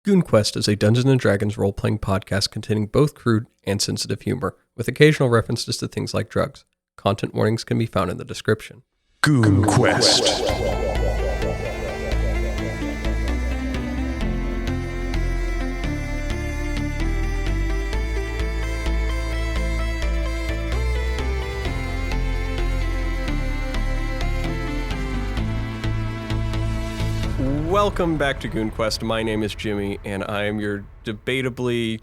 GoonQuest is a Dungeons & Dragons role-playing podcast containing both crude and sensitive humor, with occasional references to things like drugs. Content warnings can be found in the description. GoonQuest. Welcome back to GoonQuest. My name is Jimmy, and I am your debatably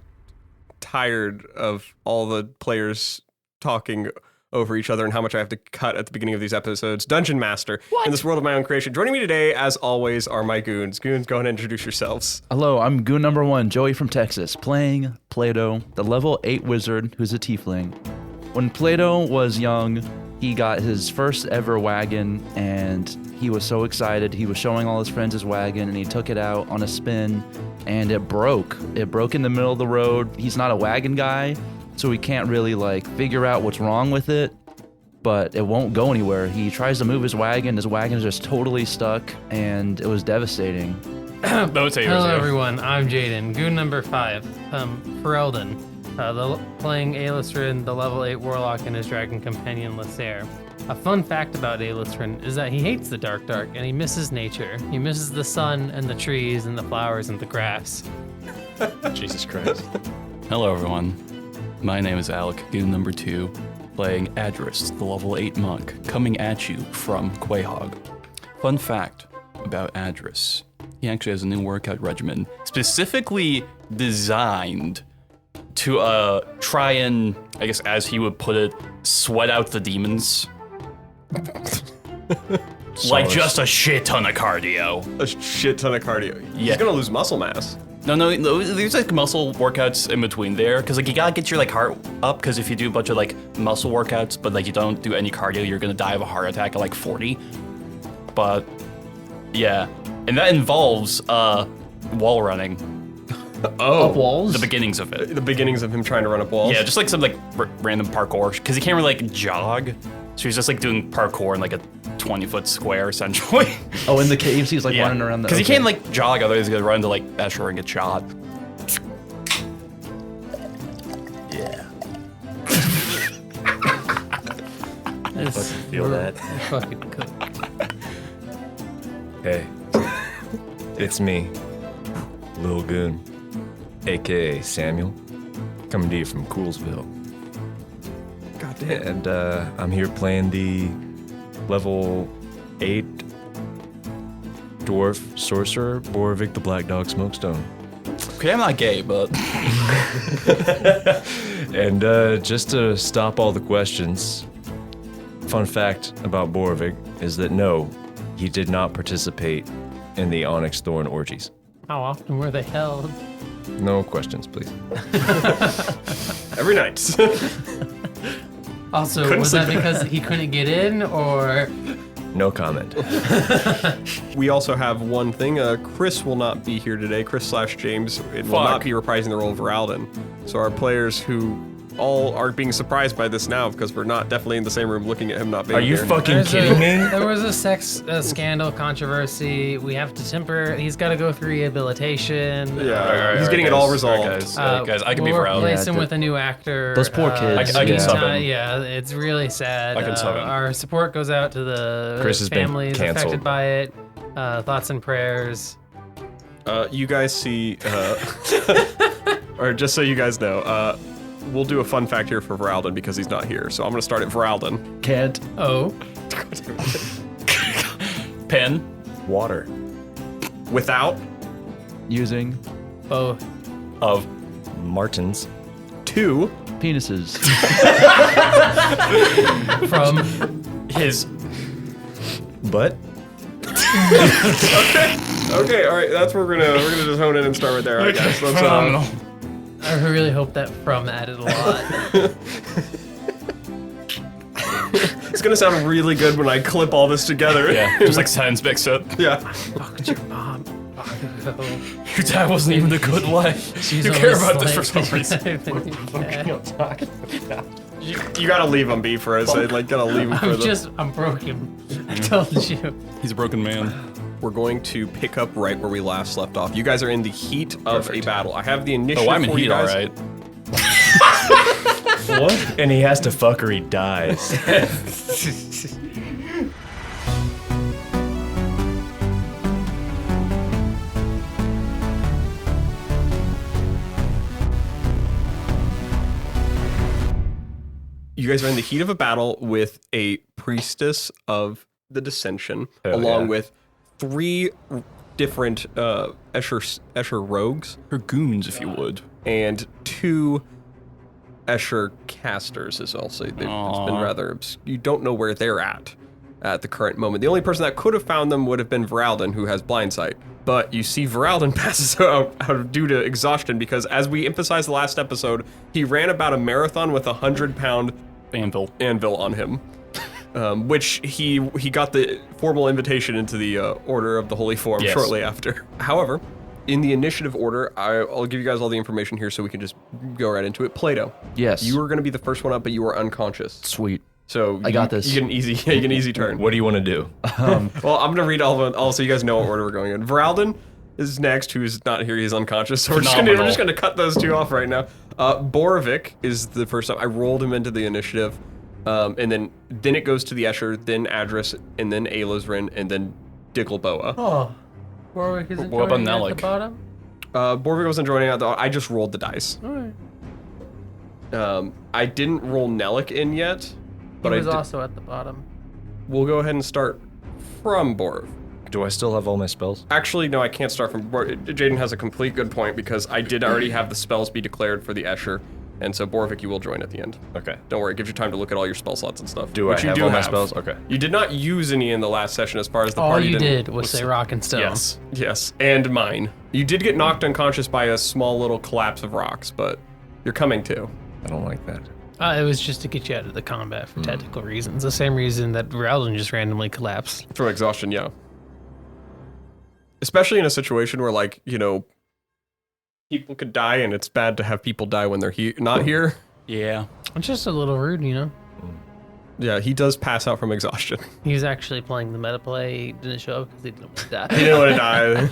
tired of all the players talking over each other and how much I have to cut at the beginning of these episodes, Dungeon Master, in this world of my own creation. Joining me today, as always, are my goons. Goons, go ahead and introduce yourselves. Hello, I'm goon number 1, Joey from Texas, playing Plato, the level 8 wizard who's a tiefling. When Plato was young, he got his first ever wagon, and he was so excited. He was showing all his friends his wagon, and he took it out on a spin, and it broke. It broke in the middle of the road. He's not a wagon guy, so he can't really figure out what's wrong with it, but it won't go anywhere. He tries to move his wagon is just totally stuck, and it was devastating. Hello everyone, I'm Jayden, goon number 5, Voralden, playing Alosrin, the level 8 warlock, and his dragon companion Lehsair. A fun fact about Alosrin is that he hates the dark, and he misses nature. He misses the sun and the trees and the flowers and the grass. Jesus Christ. Hello everyone, my name is Alek, goon number 2, playing Adras, the level 8 monk, coming at you from Quahog. Fun fact about Adras, he actually has a new workout regimen specifically designed to try and, I guess as he would put it, sweat out the demons. Just a shit ton of cardio. A shit ton of cardio. Yeah. He's gonna lose muscle mass. No, there's muscle workouts in between there, because you gotta get your heart up, because if you do a bunch of muscle workouts, but you don't do any cardio, you're gonna die of a heart attack at 40. But yeah, and that involves wall running. Oh, Up walls? The beginnings of it. The beginnings of him trying to run up walls? Yeah, just some random parkour, because he can't really jog, so he's just doing parkour in a 20-foot square essentially. Oh, in the caves, he's running around because he can't jog, otherwise he's gonna run into Escher and get shot. Yeah. Feel that. Fucking cool. Hey, it's me, Lil Goon, aka Samuel, coming to you from Coolsville. God damn. And I'm here playing the level 8 dwarf sorcerer, Boravik the Black Dog Smokestone. Okay, I'm not gay, but... And just to stop all the questions, fun fact about Boravik is that no, he did not participate in the Onyx Thorn orgies. How often were they held? No questions, please. Every night. Also, Couldn't was that sleep. because he couldn't get in, or? No comment. We also have one thing. Chris will not be here today. Chris/James will not be reprising the role of Voralden. So our players who all are being surprised by this now because we're not definitely in the same room looking at him not being Are you here. fucking kidding me? There was a sex scandal controversy. We have to temper. He's got to go through rehabilitation. Yeah, he's getting it all resolved. Guys, I can be We'll Voralden. replace him with a new actor. Those poor kids. I can sub him. Yeah, it's really sad. I can sub him. Our support goes out to the Chris has been families canceled. affected by it. Thoughts and prayers. You guys see, or just so you guys know, we'll do a fun fact here for Voralden because he's not here. So I'm gonna start at Voralden. Can't. Oh. Pen. Water. Without Using Both. Of. Martins. 2 penises. From. His. But Okay, all right. That's where we're gonna just hone in and start right there. I guess. That's, Phenomenal. I really hope that from added a lot. It's gonna sound really good when I clip all this together. Yeah, just sentence mixed up. Yeah. Fucked your mom. Your dad wasn't even a good life. She's You only care about this for some slightly reason. better than dad. You gotta leave him be for us. I gotta leave him for I'm broken. I told you. He's a broken man. we're going to pick up right where we last left off. You guys are in the heat of a battle. I have the initiative Oh, I'm in for you heat, all guys. right. What? And he has to fuck or he dies. You guys are in the heat of a battle with a priestess of the dissension, Hell along yeah. with 3 different Escher rogues Or goons, if you would. and 2 Escher casters. Is also it's been rather you don't know where they're at the current moment. The only person that could have found them would have been Voralden, who has blind sight. But you see Voralden passes out due to exhaustion because, as we emphasized the last episode, he ran about a marathon with a 100-pound anvil on him, which he got the formal invitation into the Order of the Holy Form shortly after. However, in the initiative order, I'll give you guys all the information here so we can just go right into it. Plato. Yes. You were going to be the first one up, but you were unconscious. Sweet. So I got this. You get an easy turn. What do you want to do? Well, I'm gonna read all of them, so you guys know what order we're going in. Voralden is next, who's not here. He's unconscious. So we're just gonna cut those 2 off right now. Boravik is the first up. I rolled him into the initiative, and then it goes to the Escher, then Adras, and then Alosrin, and then Dickleboa. Oh, Warwick isn't What about joining at Alek? the bottom? Boravik wasn't joining out. I just rolled the dice. All right. I didn't roll Nelek in yet, He but was also at the bottom. we'll go ahead and start from Borv. Do I still have all my spells? Actually, no, I can't start from. Jayden has a complete good point because I did already have the spells be declared for the Escher, and so Boravik, you will join at the end. Okay. Don't worry, it gives you time to look at all your spell slots and stuff. Do I which you have do all my spells? Okay. You did not use any in the last session as far as the All party you didn't- did was say rock and stone. Yes, and mine. You did get knocked unconscious by a small little collapse of rocks, but you're coming to. I don't like that. It was just to get you out of the combat for tactical reasons. The same reason that Voralden just randomly collapsed. From exhaustion, yeah. Especially in a situation where, like, you know, people could die, and it's bad to have people die when they're not here. Yeah. It's just a little rude, you know? Yeah, he does pass out from exhaustion. He was actually playing the meta play. He didn't show up because he didn't want to die. He didn't want to die.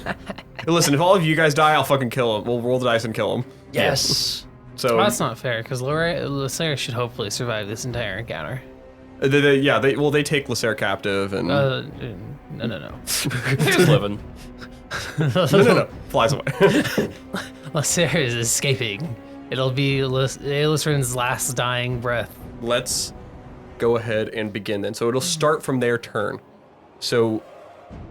Hey, listen, if all of you guys die, I'll fucking kill him. We'll roll the dice and kill him. Yes. So Well, that's not fair, because Lehsair should hopefully survive this entire encounter. they take Lehsair captive and No. He's living. no, flies away. Lehsair is escaping. It'll be Alosrin's last dying breath. Let's go ahead and begin then. So it'll start from their turn. So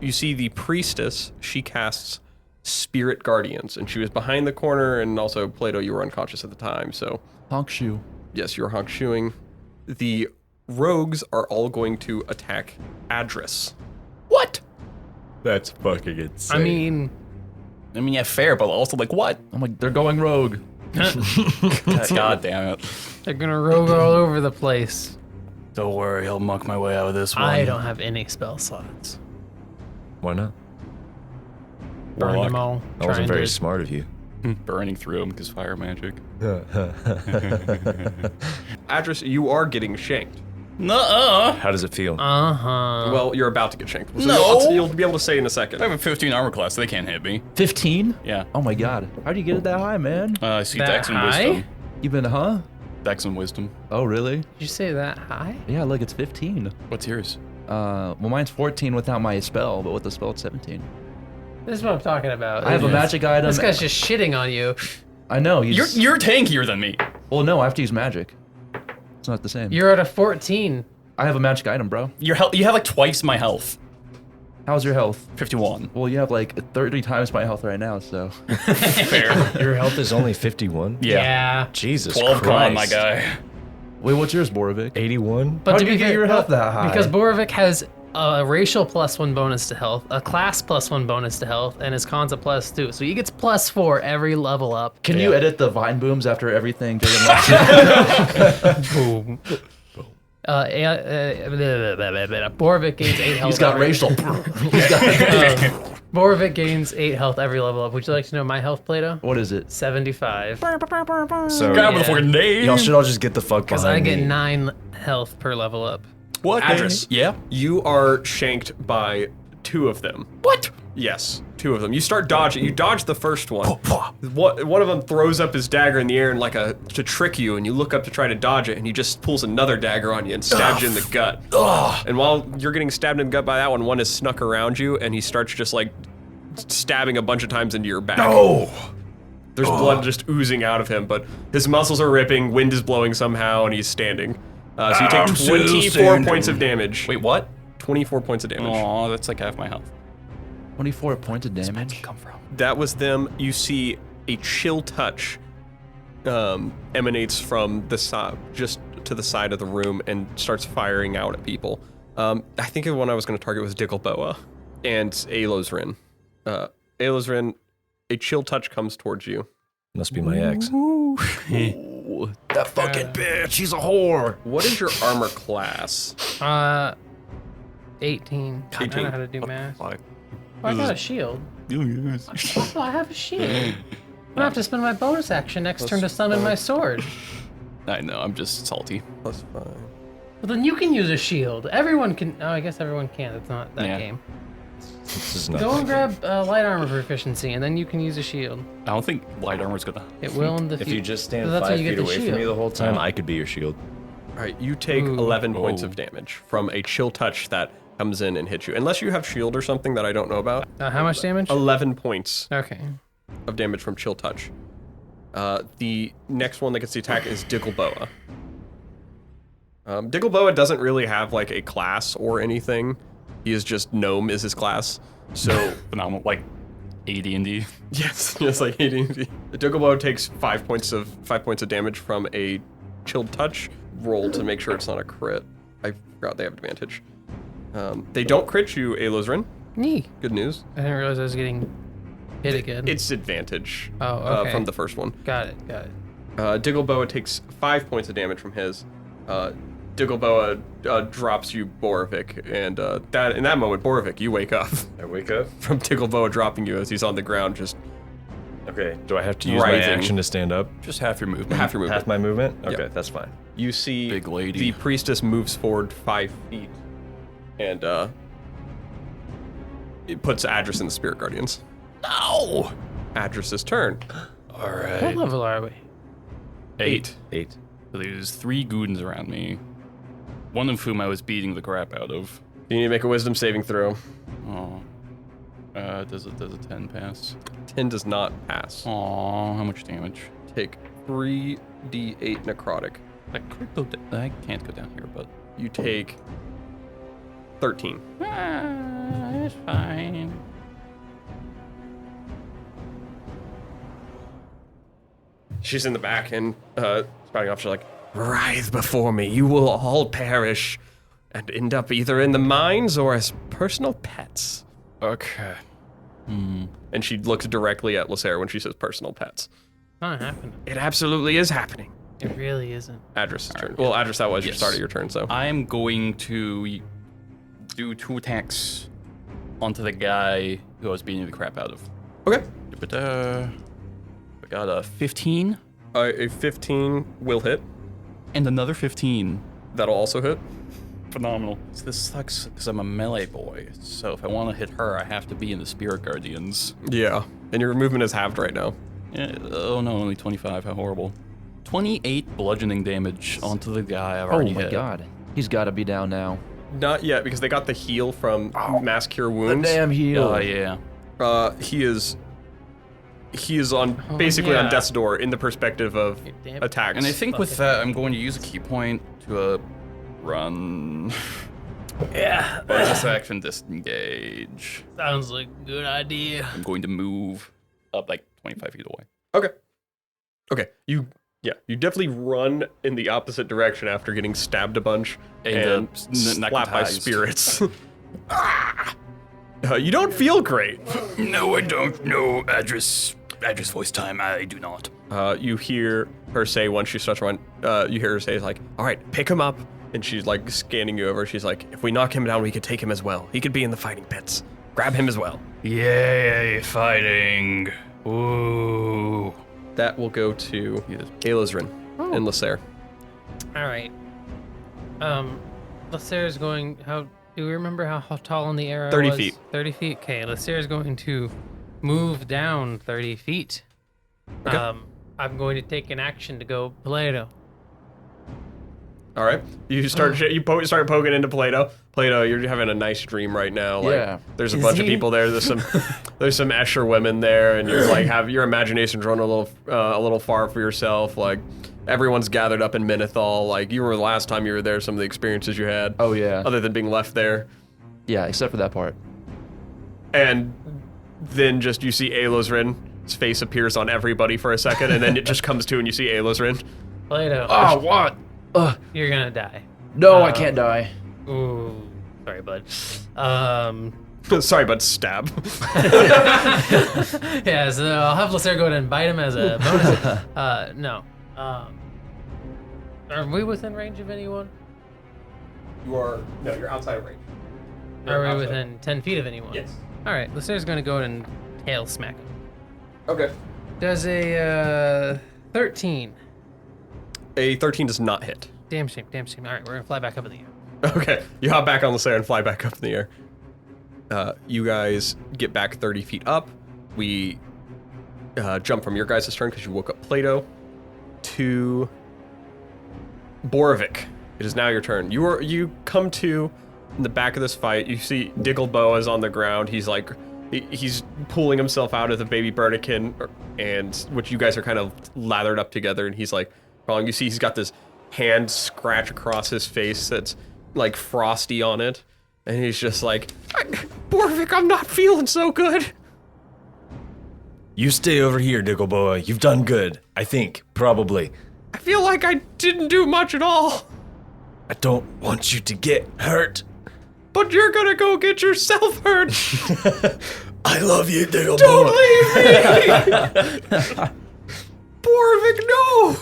you see the priestess, she casts Spirit Guardians, and she was behind the corner, and also Plato, you were unconscious at the time, so Honk shoe. yes, you're honk shoeing. The rogues are all going to attack Adras. What? That's fucking insane. I mean, Yeah, fair, but also, like, what? I'm like, they're going rogue. God damn it. they're gonna rogue all over the place. Don't worry, I'll muck my way out of this one. I don't have any spell slots. Why not? Burn Warlock. them all. That wasn't trying very to- smart of you. Burning through him because fire magic. Adras, you are getting shanked. Nuh-uh. How does it feel? Uh-huh. Well, you're about to get shanked. So No. you'll be able to say in a second. I have a 15 armor class, so they can't hit me. 15? Yeah. Oh my god. How'd you get it that high, man? I see That Dex and high? Wisdom. You been, huh? Dex and Wisdom. Oh, really? Did you say that high? Yeah, look, it's 15. What's yours? Well, mine's 14 without my spell, but with the spell, it's 17. This is what I'm talking about. I have a magic item. This guy's just shitting on you. I know, he's... You're tankier than me. Well, no, I have to use magic. It's not the same. You're at a 14. I have a magic item, bro. You have like twice my health. How's your health? 51. Well, you have like 30 times my health right now, so... Fair. Your health is only 51? Yeah. Jesus 12 Christ. con, my guy. Wait, what's yours, Boravik? 81? But How'd to you be get fair, your health that high? Because Boravik has a racial +1 bonus to health, a class +1 bonus to health, and his con's a +2. So he gets +4 every level up. Can you edit the vine booms after everything? Boom. Boravik gains 8 health. He's got every- racial. Boravik gains 8 health every level up. Would you like to know my health, Plato? What is it? 75. So, God, with a fucking name. y'all should all just get the fuck Because behind I get me. 9 health per level up. What? Adras. Yeah. You are shanked by 2 of them. What? Yes, 2 of them. You start dodging. You dodge the first one. One of them throws up his dagger in the air and to trick you, and you look up to try to dodge it, and he just pulls another dagger on you and stabs you in the gut. And while you're getting stabbed in the gut by that one has snuck around you, and he starts just like stabbing a bunch of times into your back. No! There's blood just oozing out of him, but his muscles are ripping, wind is blowing somehow, and he's standing. So you take 24 points of damage. Wait, what? 24 points of damage. Oh, that's like half my health. 24 points of damage. Come from? That was them. You see a chill touch emanates from the side, just to the side of the room, and starts firing out at people. I think the one I was going to target was Diggleboa and Alosrin. Alosrin, a chill touch comes towards you. Must be my ex. That fucking bitch, she's a whore. What is your armor class? 18. I don't know how to do math. Like, I got a shield. Also, I have a shield. I'm gonna have to spend my bonus action next turn to summon my sword. I know, I'm just salty. +5. Well, then you can use a shield. Everyone can. Oh, I guess everyone can. It's not that game. This is Go nothing. and grab light armor proficiency, and then you can use a shield. I don't think light armor's gonna. It will in the If future. you just stand That's how 5 you get feet the away from shield. me the whole time, I could be your shield. All right, you take 11 points of damage from a chill touch that comes in and hits you. Unless you have shield or something that I don't know about. How much damage? 11 points Okay. of damage from chill touch. The next one that gets the attack is Diggleboa. Diggleboa doesn't really have like a class or anything. He is just gnome is his class. So Phenomenal, like AD&D. yes, just like AD&D. The Diggleboa takes 5 points of damage from a chilled touch roll to make sure it's not a crit. I forgot they have advantage. They don't crit you, Alosrin. Nee. Good news. I didn't realize I was getting hit again. It's advantage Oh, okay. from the first one. Got it. Diggleboa takes 5 points of damage from his. Diggleboa drops you Boravik, and that in that moment, Boravik, you wake up I wake up. from Diggleboa dropping you as he's on the ground, just Okay, do I have to use my Writhing. action to stand up? Just half your movement. half your movement. Half my movement? Okay, Yep. that's fine. You see Big lady. the priestess moves forward 5 feet, and it puts Adras in the Spirit Guardians. No! Adras's turn. All What right. level are we? 8. 8. So there's 3 goons around me. One of whom I was beating the crap out of. You need to make a wisdom saving throw. Oh. Does a 10 pass? 10 does not pass. Aw, how much damage? Take 3d8 necrotic. I can't go down here, but You take 13. it's fine. She's in the back and spouting off. She's like, "Writhe before me, you will all perish, and end up either in the mines or as personal pets." Okay. And she looks directly at Lehsair when she says personal pets. Not happening. It absolutely is happening. It really isn't. Adras' turn. Well, Adras, that was your Yes. start of your turn, so. I am going to do 2 attacks onto the guy who I was beating the crap out of. Okay. But I got a 15 A 15 will hit. and another 15. That'll also hit. Phenomenal. So this sucks because I'm a melee boy. So if I want to hit her, I have to be in the Spirit Guardians. Yeah. And your movement is halved right now. Oh no, only 25. How horrible. 28 bludgeoning damage onto the guy I've Oh already my hit. god. He's got to be down now. Not yet, because they got the heal from Mass Cure The Wounds. damn heal. Oh yeah. He is on basically on yeah. death's door in the perspective of Damn. attacks. And I think with that, I'm going to use a key point to run. Yeah. Bonus action disengage. Sounds like a good idea. I'm going to move up like 25 feet away. Okay. You definitely run in the opposite direction after getting stabbed a bunch and slapped by necrotized. spirits. You don't feel great. No, I don't know. Adras voice time. I do not. You hear her say once she starts to run, you hear her say, like, "All right, pick him up." And she's like scanning you over. She's like, "If we knock him down, we could take him as well. He could be in the fighting pits. Grab him as well." Yay, fighting. Ooh. That will go to Alosrin and Lehsair. All right. Lehsair is going. How Do we remember how tall in the arrow 30 was? feet. 30 feet. Okay, Lehsair is going to move down 30 feet. Okay. I'm going to take an action to go Plato. All right. You start start poking into Plato. Plato, you're having a nice dream right now. Like, Yeah. There's a Is bunch of he? people there. There's some Escher women there, and you're like have your imagination's run a little far for yourself. Like everyone's gathered up in Minethal. Like you were the last time you were there. Some of the experiences you had. Oh yeah. Other than being left there. Yeah, except for that part. And then just you see Alosrin's face appears on everybody for a second, and then it just comes to and you see Alosrin. Plato, Oh, what? you're gonna die. No, I can't die. Ooh, sorry, bud. Sorry, but stab. Yeah, so I'll have Lehsair go ahead and bite him as a bonus. No. Are we within range of anyone? You're outside of range. Are we within 10 feet of anyone? Yes. All right, Lehsair's gonna go ahead and tail smack him. Okay. Does a 13. A 13 does not hit. Damn shame. All right, we're gonna fly back up in the air. Okay, you hop back on the Lehsair and fly back up in the air. You guys get back 30 feet up. We jump from your guys' turn because you woke up Plato to Boravik. It is now your turn. You come to in the back of this fight. You see Diggleboa is on the ground. He's like he's pulling himself out of the baby Burnikin, and which you guys are kind of lathered up together, and he's like crawling. You see he's got this hand scratch across his face that's like frosty on it, and he's just like, Boravik, I'm not feeling so good. You stay over here, Diggleboa. You've done good. I think, probably. I feel like I didn't do much at all. I don't want you to get hurt. But you're gonna go get yourself hurt. I love you, Diggleboa. Don't leave me. Boravik, no.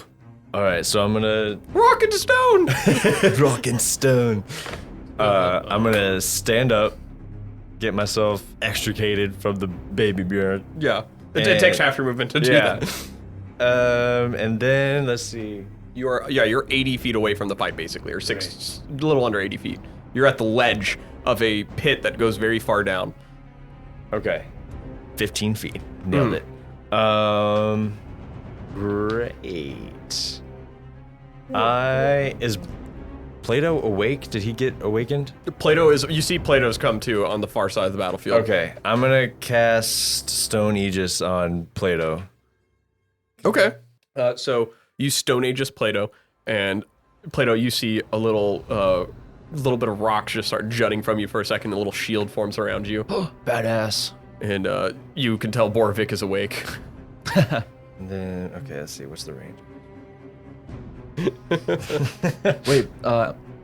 All right, so I'm gonna Rock and stone. rock and stone. I'm gonna stand up, get myself extricated from the baby Bjorn. Yeah. It takes half your movement to do that. And then let's see. You're 80 feet away from the fight, basically, or a little under 80 feet. You're at the ledge of a pit that goes very far down. Okay, 15 feet. Nailed it. Great. Is Plato awake? Did he get awakened? You see Plato's come to on the far side of the battlefield. Okay, I'm gonna cast Stone Aegis on Plato. Okay. So you Stone Aegis Plato, and Plato, you see a little bit of rocks just start jutting from you for a second. A little shield forms around you. Badass. And you can tell Boravik is awake. And then, okay, let's see, what's the range? Wait,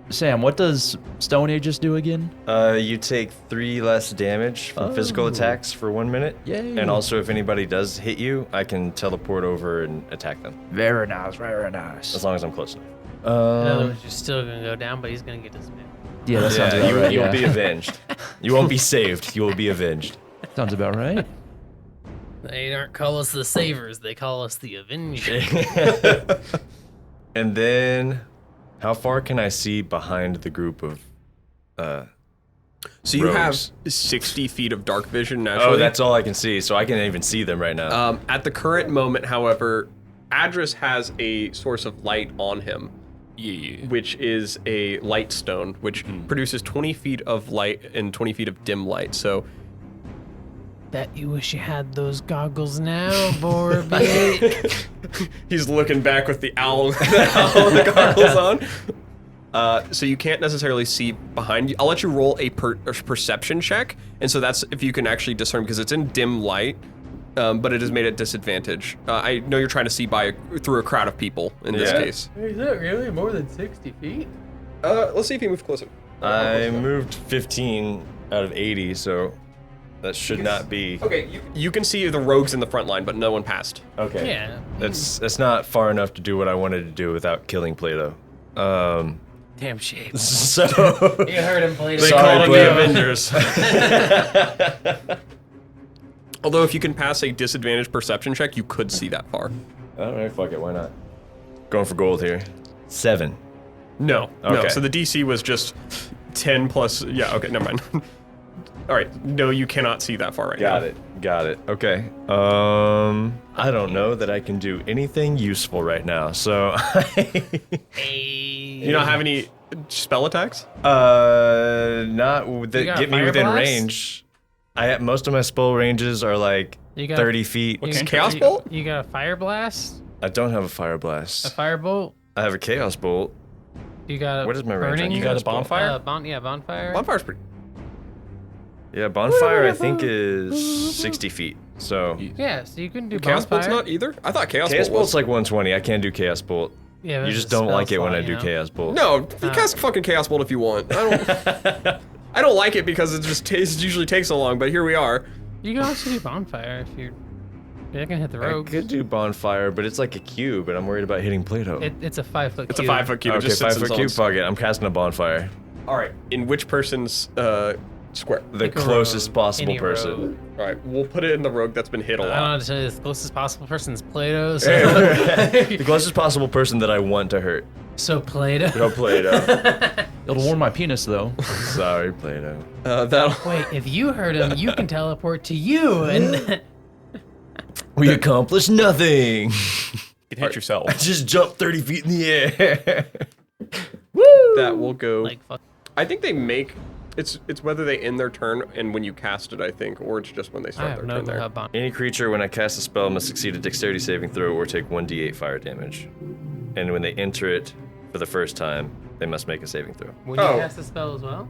Sam, what does Stone Aegis do again? You take 3 less damage from physical attacks for 1 minute. Yay. And also, if anybody does hit you, I can teleport over and attack them, Very nice, very nice. as long as I'm close enough. In other words, you're still gonna go down, but he's gonna get dismissed. Yeah, that sounds about you, right. you'll Yeah. be avenged. You won't be saved. You will be avenged. Sounds about right. They don't call us the savers; they call us the avengers. And then, how far can I see behind the group of? So you have Rogues. 60 feet of dark vision naturally. Oh, that's all I can see, so I can't even see them right now. At the current moment, however, Adras has a source of light on him, which is a light stone, which produces 20 feet of light and 20 feet of dim light. So Bet you wish you had those goggles now, Boravik. he's looking back with the owl, the goggles on. So you can't necessarily see behind you. I'll let you roll a perception check, and so that's if you can actually discern, because it's in dim light, but it is made at disadvantage. I know you're trying to see through a crowd of people in this Yeah. case. Is that really more than 60 feet? Let's see if you move closer. I moved 15 out of 80, so that should not be. Okay, you can see the rogues in the front line, but no one passed. Okay. Yeah. That's not far enough to do what I wanted to do without killing Plato. Damn shame. So You heard him, Plato. They Sorry, call Plato. the Avengers. Although if you can pass a disadvantaged perception check, you could see that far. Alright, fuck it, why not? Going for gold here. 7. No. Okay. So the DC was just 10 plus. Yeah. Okay. Never mind. All right. No, you cannot see that far right now. Got it. Okay. I don't know that I can do anything useful right now, so. You don't have any spell attacks? Not that You got get me fire within blast? range. Most of my spell ranges are like You got 30 feet. Chaos Bolt? You got a fire blast, I don't have a fire a blast. firebolt. I have a chaos bolt. You got a What is my range on burning. You got a chaos bolt? bonfire? Bonfire. Bonfire's pretty. Yeah, bonfire I think is 60 feet. So Yeah, so you couldn't do Chaos bonfire. Bolt's not either? I thought Chaos chaos Bolt bolt's was. like 120. I can't do chaos bolt. Yeah, You that's just a don't spell like it when slot, I you do know? chaos bolt. No, you cast fucking Chaos Bolt if you want. I don't. I don't like it because it usually takes so long, but here we are. You can also do bonfire if you're. I can hit the I rogue. could do bonfire, but it's like a cube, and I'm worried about hitting Plato. It's a 5 foot. It's a 5 foot cube. It Okay, just sits 5 in foot cube. zones. Fuck it. I'm casting a bonfire. All right. In which person's square? The Pick a closest rogue, possible any person. rogue. All right. We'll put it in the rogue that's been hit a I don't lot. know to tell you the closest possible person's Plato. So, The closest possible person that I want to hurt. so Plato. Go Plato. It'll warm my penis though. Sorry, Plato. That'll. Wait, if you hurt him, you can teleport to you, and We accomplished nothing. You can hit yourself. I just jumped 30 feet in the air. That will go. like fuck. I think they make. It's whether they end their turn and when you cast it, I think, or it's just when they I start have their no turn clue there. how bon. Any creature, when I cast a spell, must succeed a dexterity saving throw or take 1d8 fire damage. And when they enter it for the first time, they must make a saving throw. When you Oh. cast the spell as well.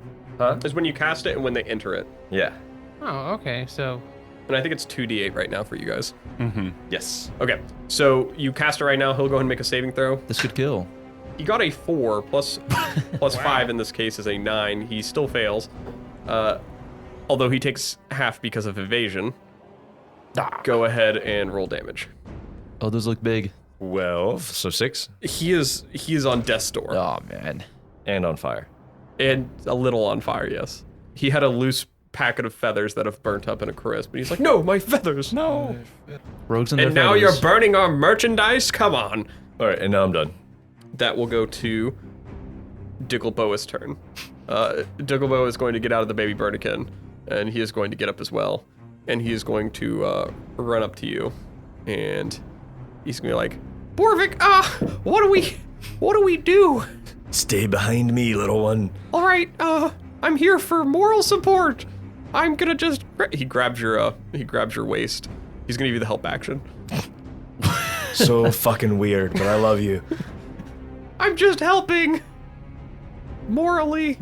Is when you cast it and when they enter it. Yeah. Oh, okay. So And I think it's 2d8 right now for you guys. Yes. Okay, so you cast it right now. He'll go ahead and make a saving throw. This could kill. He got a 4 plus 5 in this case is a 9. He still fails. Although he takes half because of evasion. Go ahead and roll damage. Oh, those look big. 12, so 6, He is on death's door. Oh man. and on fire. And a little on fire, yes. He had a loose packet of feathers that have burnt up in a crisp. And he's like, no, my feathers, no. Rogues and And their now feathers. you're burning our merchandise? Come on. All right, and now I'm done. That will go to Dickleboa's turn. Dickleboa is going to get out of the baby burnikin, and he is going to get up as well. And he is going to run up to you, and he's going to be like, Boravik, what do we do? Stay behind me, little one. All right, I'm here for moral support. I'm gonna just. He grabs your waist. He's gonna give you the help action. So fucking weird, but I love you. I'm just helping. Morally.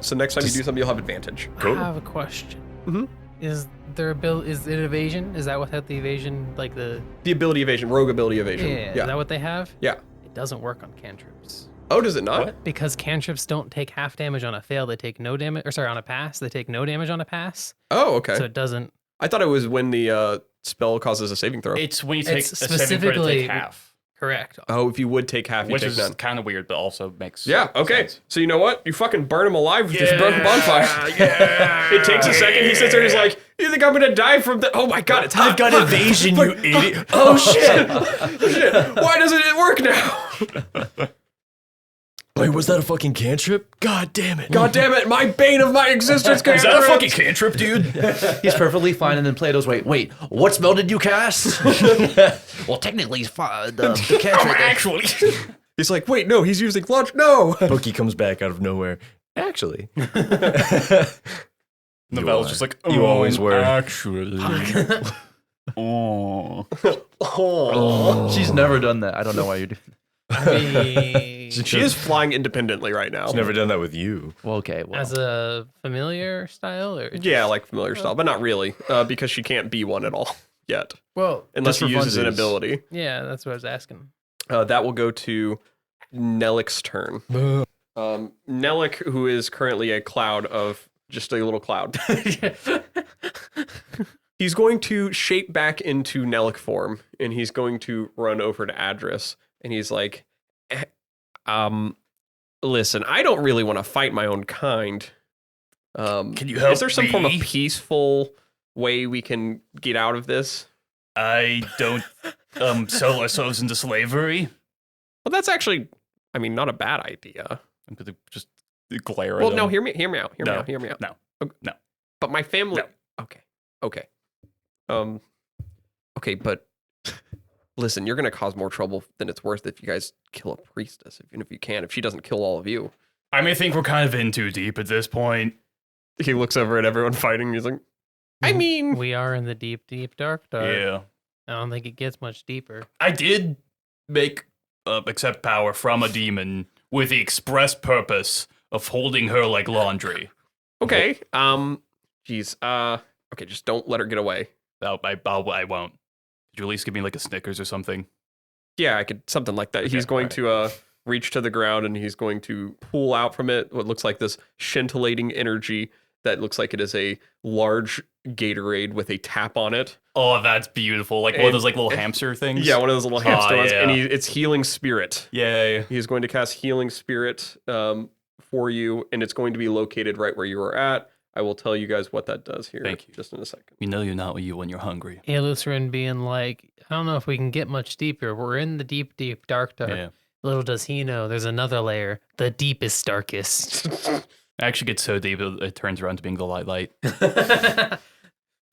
So next time you do something, you'll have advantage. Cool. I have a question. Mhm. Is there is it evasion? Is that without the evasion, like the? The ability evasion, rogue ability evasion. Yeah. Is that what they have? Yeah. It doesn't work on cantrips. Oh, does it not? What? Because cantrips don't take half damage on a fail, they take no damage, or sorry, on a pass, they take no damage on a pass. Oh, okay. So it doesn't. I thought it was when the spell causes a saving throw. It's when you take It's a saving throw to specifically- take half, Correct. Oh, if you would take half, you which take is none. kind of weird, but also makes Yeah, okay. sense. So you know what? You fucking burn him alive with this burnt bonfire. Yeah. It takes a second. He sits there. He's like, "You think I'm gonna die from the? Oh my god, it's hot. I've got evasion, you idiot. Oh shit! Shit. Why doesn't it work now? Wait, was that a fucking cantrip? God damn it. God damn it! My bane of my existence. Is that a fucking cantrip, dude? He's perfectly fine, and then Plato's wait, what spell did you cast? Well, technically, he's fine. The cantrip. Actually. He's like, wait, no, he's using launch. No. Booky comes back out of nowhere. Actually. Novelle's just like, You always were. Actually. Oh. She's never done that. I don't know why you're doing. I mean, She is flying independently right now. I've never done that with you. Well, okay. Well, as a familiar style, or Yeah, like familiar style, but not really, because she can't be one at all yet, well, unless Just he for uses an funsies. ability. yeah, that's what I was asking. That will go to Nellik's turn. Nellik, who is currently a cloud of just a little cloud. He's going to shape back into Nellik form, and he's going to run over to Adras, and he's like, listen, I don't really want to fight my own kind. Can you help Is there some form of me? peaceful way we can get out of this? I don't sell ourselves into slavery. Well, that's actually, I mean, not a bad idea. I'm gonna just glare at Well, him. no, hear me out. Hear No. me out. No. Okay. No. But my family. No. Okay. Okay, but listen, you're gonna cause more trouble than it's worth if you guys kill a priestess, even if you can. If she doesn't kill all of you. I may think we're kind of in too deep at this point. He looks over at everyone fighting. And he's like, I mean, We are in the deep, deep dark. Yeah. I don't think it gets much deeper. I did accept power from a demon with the express purpose of holding her like laundry. okay. Geez. Okay, just don't let her get away. I won't. Could you at least give me like a Snickers or something? Yeah, I could something like that. Okay, He's going alright. to reach to the ground and he's going to pull out from it what looks like this scintillating energy that looks like it is a large Gatorade with a tap on it. Oh, that's beautiful. Like one of those like little hamster things. Yeah, one of those little hamster ones. yeah. And it's Healing Spirit. Yay. He's going to cast Healing Spirit for you, and it's going to be located right where you are at. I will tell you guys what that does here. Thank you. Just in a second. You know you're not you when you're hungry. Alosrin being like, I don't know if we can get much deeper. We're in the deep, deep dark. Yeah. Little does he know, there's another layer, the deepest, darkest. It actually gets so deep it turns around to being the light.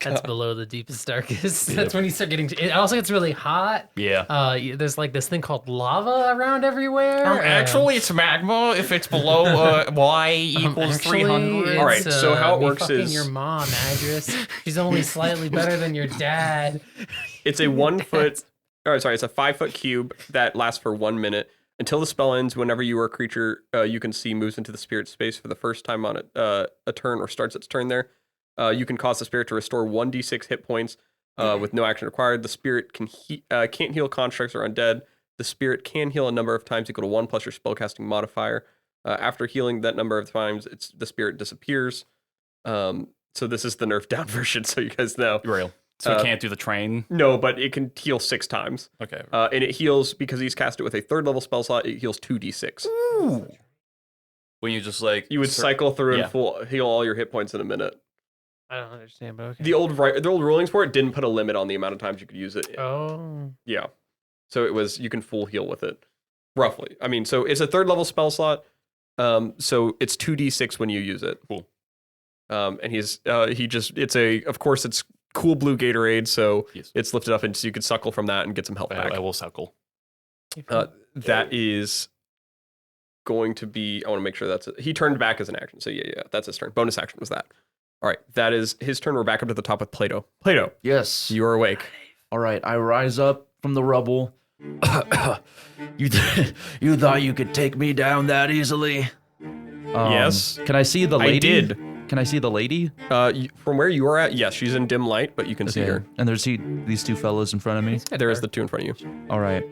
That's below the deepest, darkest. That's when you start getting. It also gets really hot. Yeah. There's like this thing called lava around everywhere. It's magma if it's below Y equals Actually, 300. All right, it's, so how it me works fucking is- your mom, Adras. She's only slightly better than your dad. It's a 1 foot, it's a 5 foot cube that lasts for 1 minute. Until the spell ends, whenever you or a creature you can see moves into the spirit space for the first time on a turn or starts its turn there, you can cause the spirit to restore 1d6 hit points with no action required. The spirit can't heal constructs or undead. The spirit can heal a number of times equal to 1 plus your spellcasting modifier. After healing that number of times, the spirit disappears. So this is the nerfed down version, so you guys know. Real. So it can't do the train? No, but it can heal 6 times. Okay. And it heals, because he's cast it with a 3rd level spell slot, it heals 2d6. When you just like... You would cycle through yeah. and heal all your hit points in a minute. I don't understand, but okay. The old rulings for it didn't put a limit on the amount of times you could use it. Oh. Yeah. So it was, you can full heal with it. Roughly. I mean, so it's a 3rd level spell slot. So it's 2d6 when you use it. Cool. And of course it's cool blue Gatorade, so Yes. it's lifted up and so you can suckle from that and get some health back. I will suckle. That is going to be, I want to make sure he turned back as an action. So yeah, that's his turn. Bonus action was that. All right, that is his turn. We're back up to the top with Plato. Plato, Yes. you are awake. All right, I rise up from the rubble. You thought you could take me down that easily? Yes. Can I see the lady? I did. Can I see the lady? From where you are at, yes, she's in dim light, but you can see her. And there's these two fellas in front of me. There is the two in front of you. All right.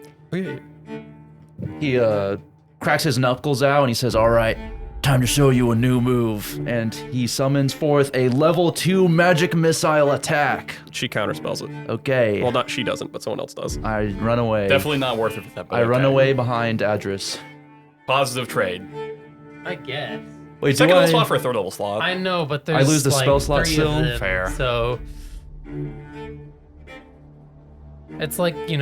He cracks his knuckles out and he says, "All right, time to show you a new move." And he summons forth a level 2 magic missile attack. She counterspells it. Okay. Well, not she doesn't, but someone else does. I run away. Definitely not worth it for that. I run away behind Adras. Positive trade. I guess. Wait, Second level slot for a 3rd level slot. I know, but there's lose the like spell slot 3 still? of them, Fair. So it's like, the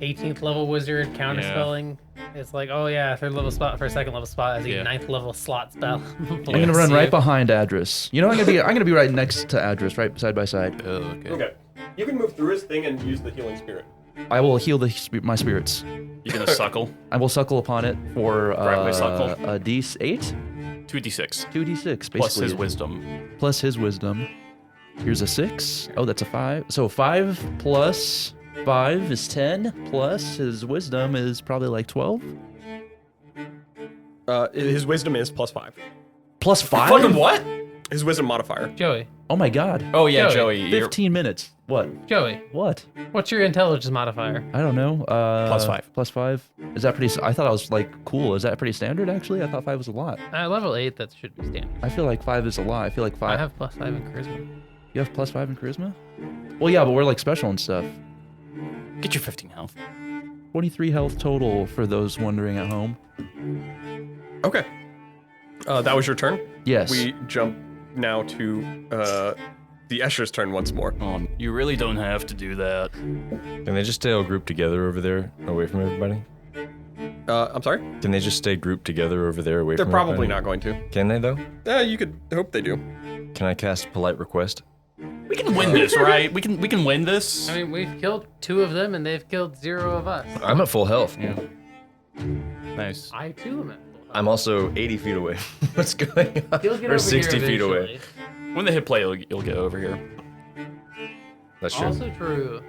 18th level wizard counterspelling. It's like, oh yeah, 3rd level spot for a 2nd level spot as a 9th level slot spell. I'm gonna run right behind Adras. You know, I'm gonna be right next to Adras, right side by side. Oh, okay. Okay. You can move through his thing and use the healing spirit. I will heal my spirits. You're gonna suckle. I will suckle upon it for Correctly suckle. a d8, 2d6. 2d6, basically. Plus his wisdom. Plus his wisdom. Here's a 6. Oh, that's a 5. So 5 plus 5 is 10. Plus his wisdom is probably like 12. His wisdom is +5. Plus 5? Fucking what? His wisdom modifier. Joey, Oh my god. Oh yeah, Joey, Joey. 15 minutes. What? Joey, What? what's your intelligence modifier? I don't know. +5. Plus 5. Is that pretty? I thought I was like cool. Is that pretty standard actually? I thought 5 was a lot. Level 8, that should be standard. I feel like 5 is a lot. I feel like 5. I have +5 in charisma. You have +5 in charisma? Well, yeah, but we're like special and stuff. Get your 15 health. 23 health total for those wondering at home. Okay. That was your turn? Yes. We jump now to the Escher's turn once more. You really don't have to do that. Can they just stay all grouped together over there, away from everybody? I'm sorry? Can they just stay grouped together over there away They're from probably everybody? not going to. Can they, though? You could hope they do. Can I cast Polite Request? We can win this, right? We can win this. I mean, we've killed 2 of them, and they've killed 0 of us. I'm at full health. Yeah. Nice. I too am at full health. I'm also 80 feet away. What's going on? He'll get Or over 60 here feet away. eventually. When they hit play, you'll get over here. That's true. Also true.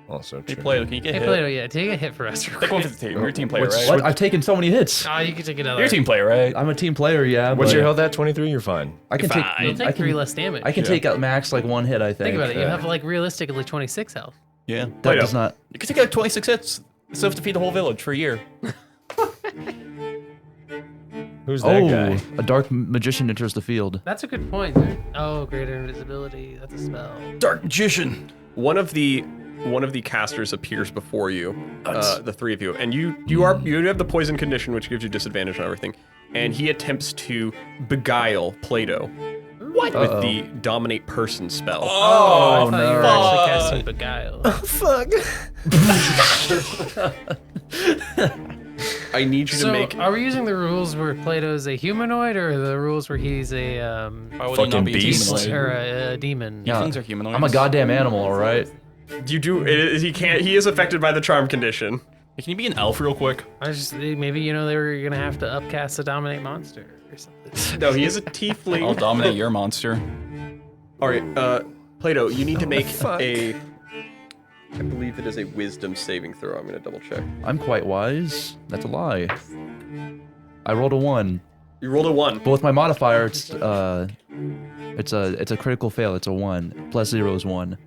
Also Hey, true. Plato, can you get Hey, hit? Plato, yeah, take a hit for us. Take one for the team. You're a team player, right? What? I've taken so many hits. Oh, you can take another. You're a team player, right? I'm a team player, yeah. What's but your health at? 23? You're fine. I can Fine. You'll take. take I 3 can. less damage. I can take at max like 1 hit. I think. Think about it. You have like realistically 26 health. Yeah. that Plato. does not. You can take out 26 hits. So to feed the whole village for a year. Who's that guy? A dark magician enters the field. That's a good point, dude. Oh, greater invisibility. That's a spell. Dark magician. One of the casters appears before you, the 3 of you, and you have the poison condition, which gives you disadvantage on everything. And he attempts to beguile Plato. What? With the dominate person spell. Oh, I thought you were no. actually casting Beguile. I need you to So, make. are we using the rules where Plato's a humanoid, or the rules where he's a Why would Fucking he not be beast. a humanoid? or a demon? Yeah. Things are humanoids. I'm a goddamn animal, all right. You do. He can't. He is affected by the charm condition. Hey, can you be an elf real quick? I just maybe they were gonna have to upcast a dominate monster or something. No, he is a tiefling. I'll dominate your monster. All right, Plato, you need to make a. I believe it is a wisdom saving throw. I'm gonna double check. I'm quite wise. That's a lie. I rolled a 1. You rolled a 1. But with my modifier, it's a critical fail. It's a 1. Plus 0 is 1.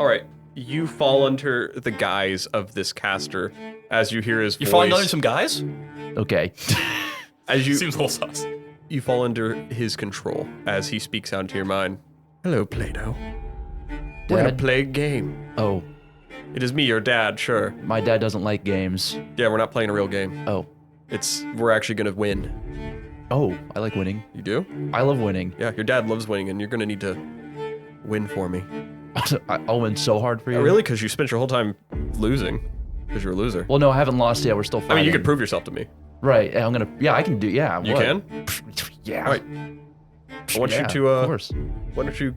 All right, you fall under the guise of this caster as you hear his You voice. falling under some guys? Okay. As you Seems a little sus. you fall under his control as he speaks out into your mind. Hello, Plato. We're gonna Dad? play a game. Oh, It is me, your dad. Sure. my dad doesn't like games. Yeah, we're not playing a real game. Oh. We're actually gonna win. Oh, I like winning. You do? I love winning. Yeah, your dad loves winning, and you're gonna need to win for me. I'll win so hard for you. Oh, really? Because you spent your whole time losing. Because you're a loser. Well, no, I haven't lost yet. We're still I fighting. mean, you could prove yourself to me. Right. Yeah, I can do. Yeah. You what? can? Yeah. All right. I want Yeah, you to. Of course. Why don't you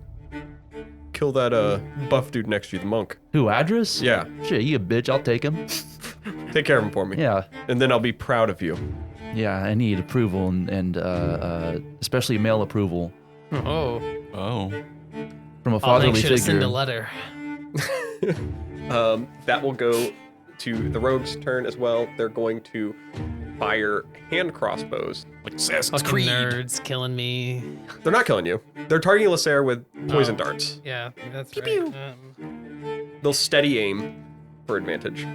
kill that buff dude next to you, the monk? Who? Adras? Yeah. Shit, you a bitch. I'll take him. Take care of him for me. Yeah. And then I'll be proud of you. Yeah. I need approval and especially male approval Oh, Oh. from a I'll fatherly make sure to send a figure. letter. That will go to the rogue's turn as well. They're going to fire hand crossbows. Like Assassin's Fucking Creed. nerds killing me. They're not killing you. They're targeting Lehsair with poison darts. Yeah, that's right. pew. They'll steady aim for advantage.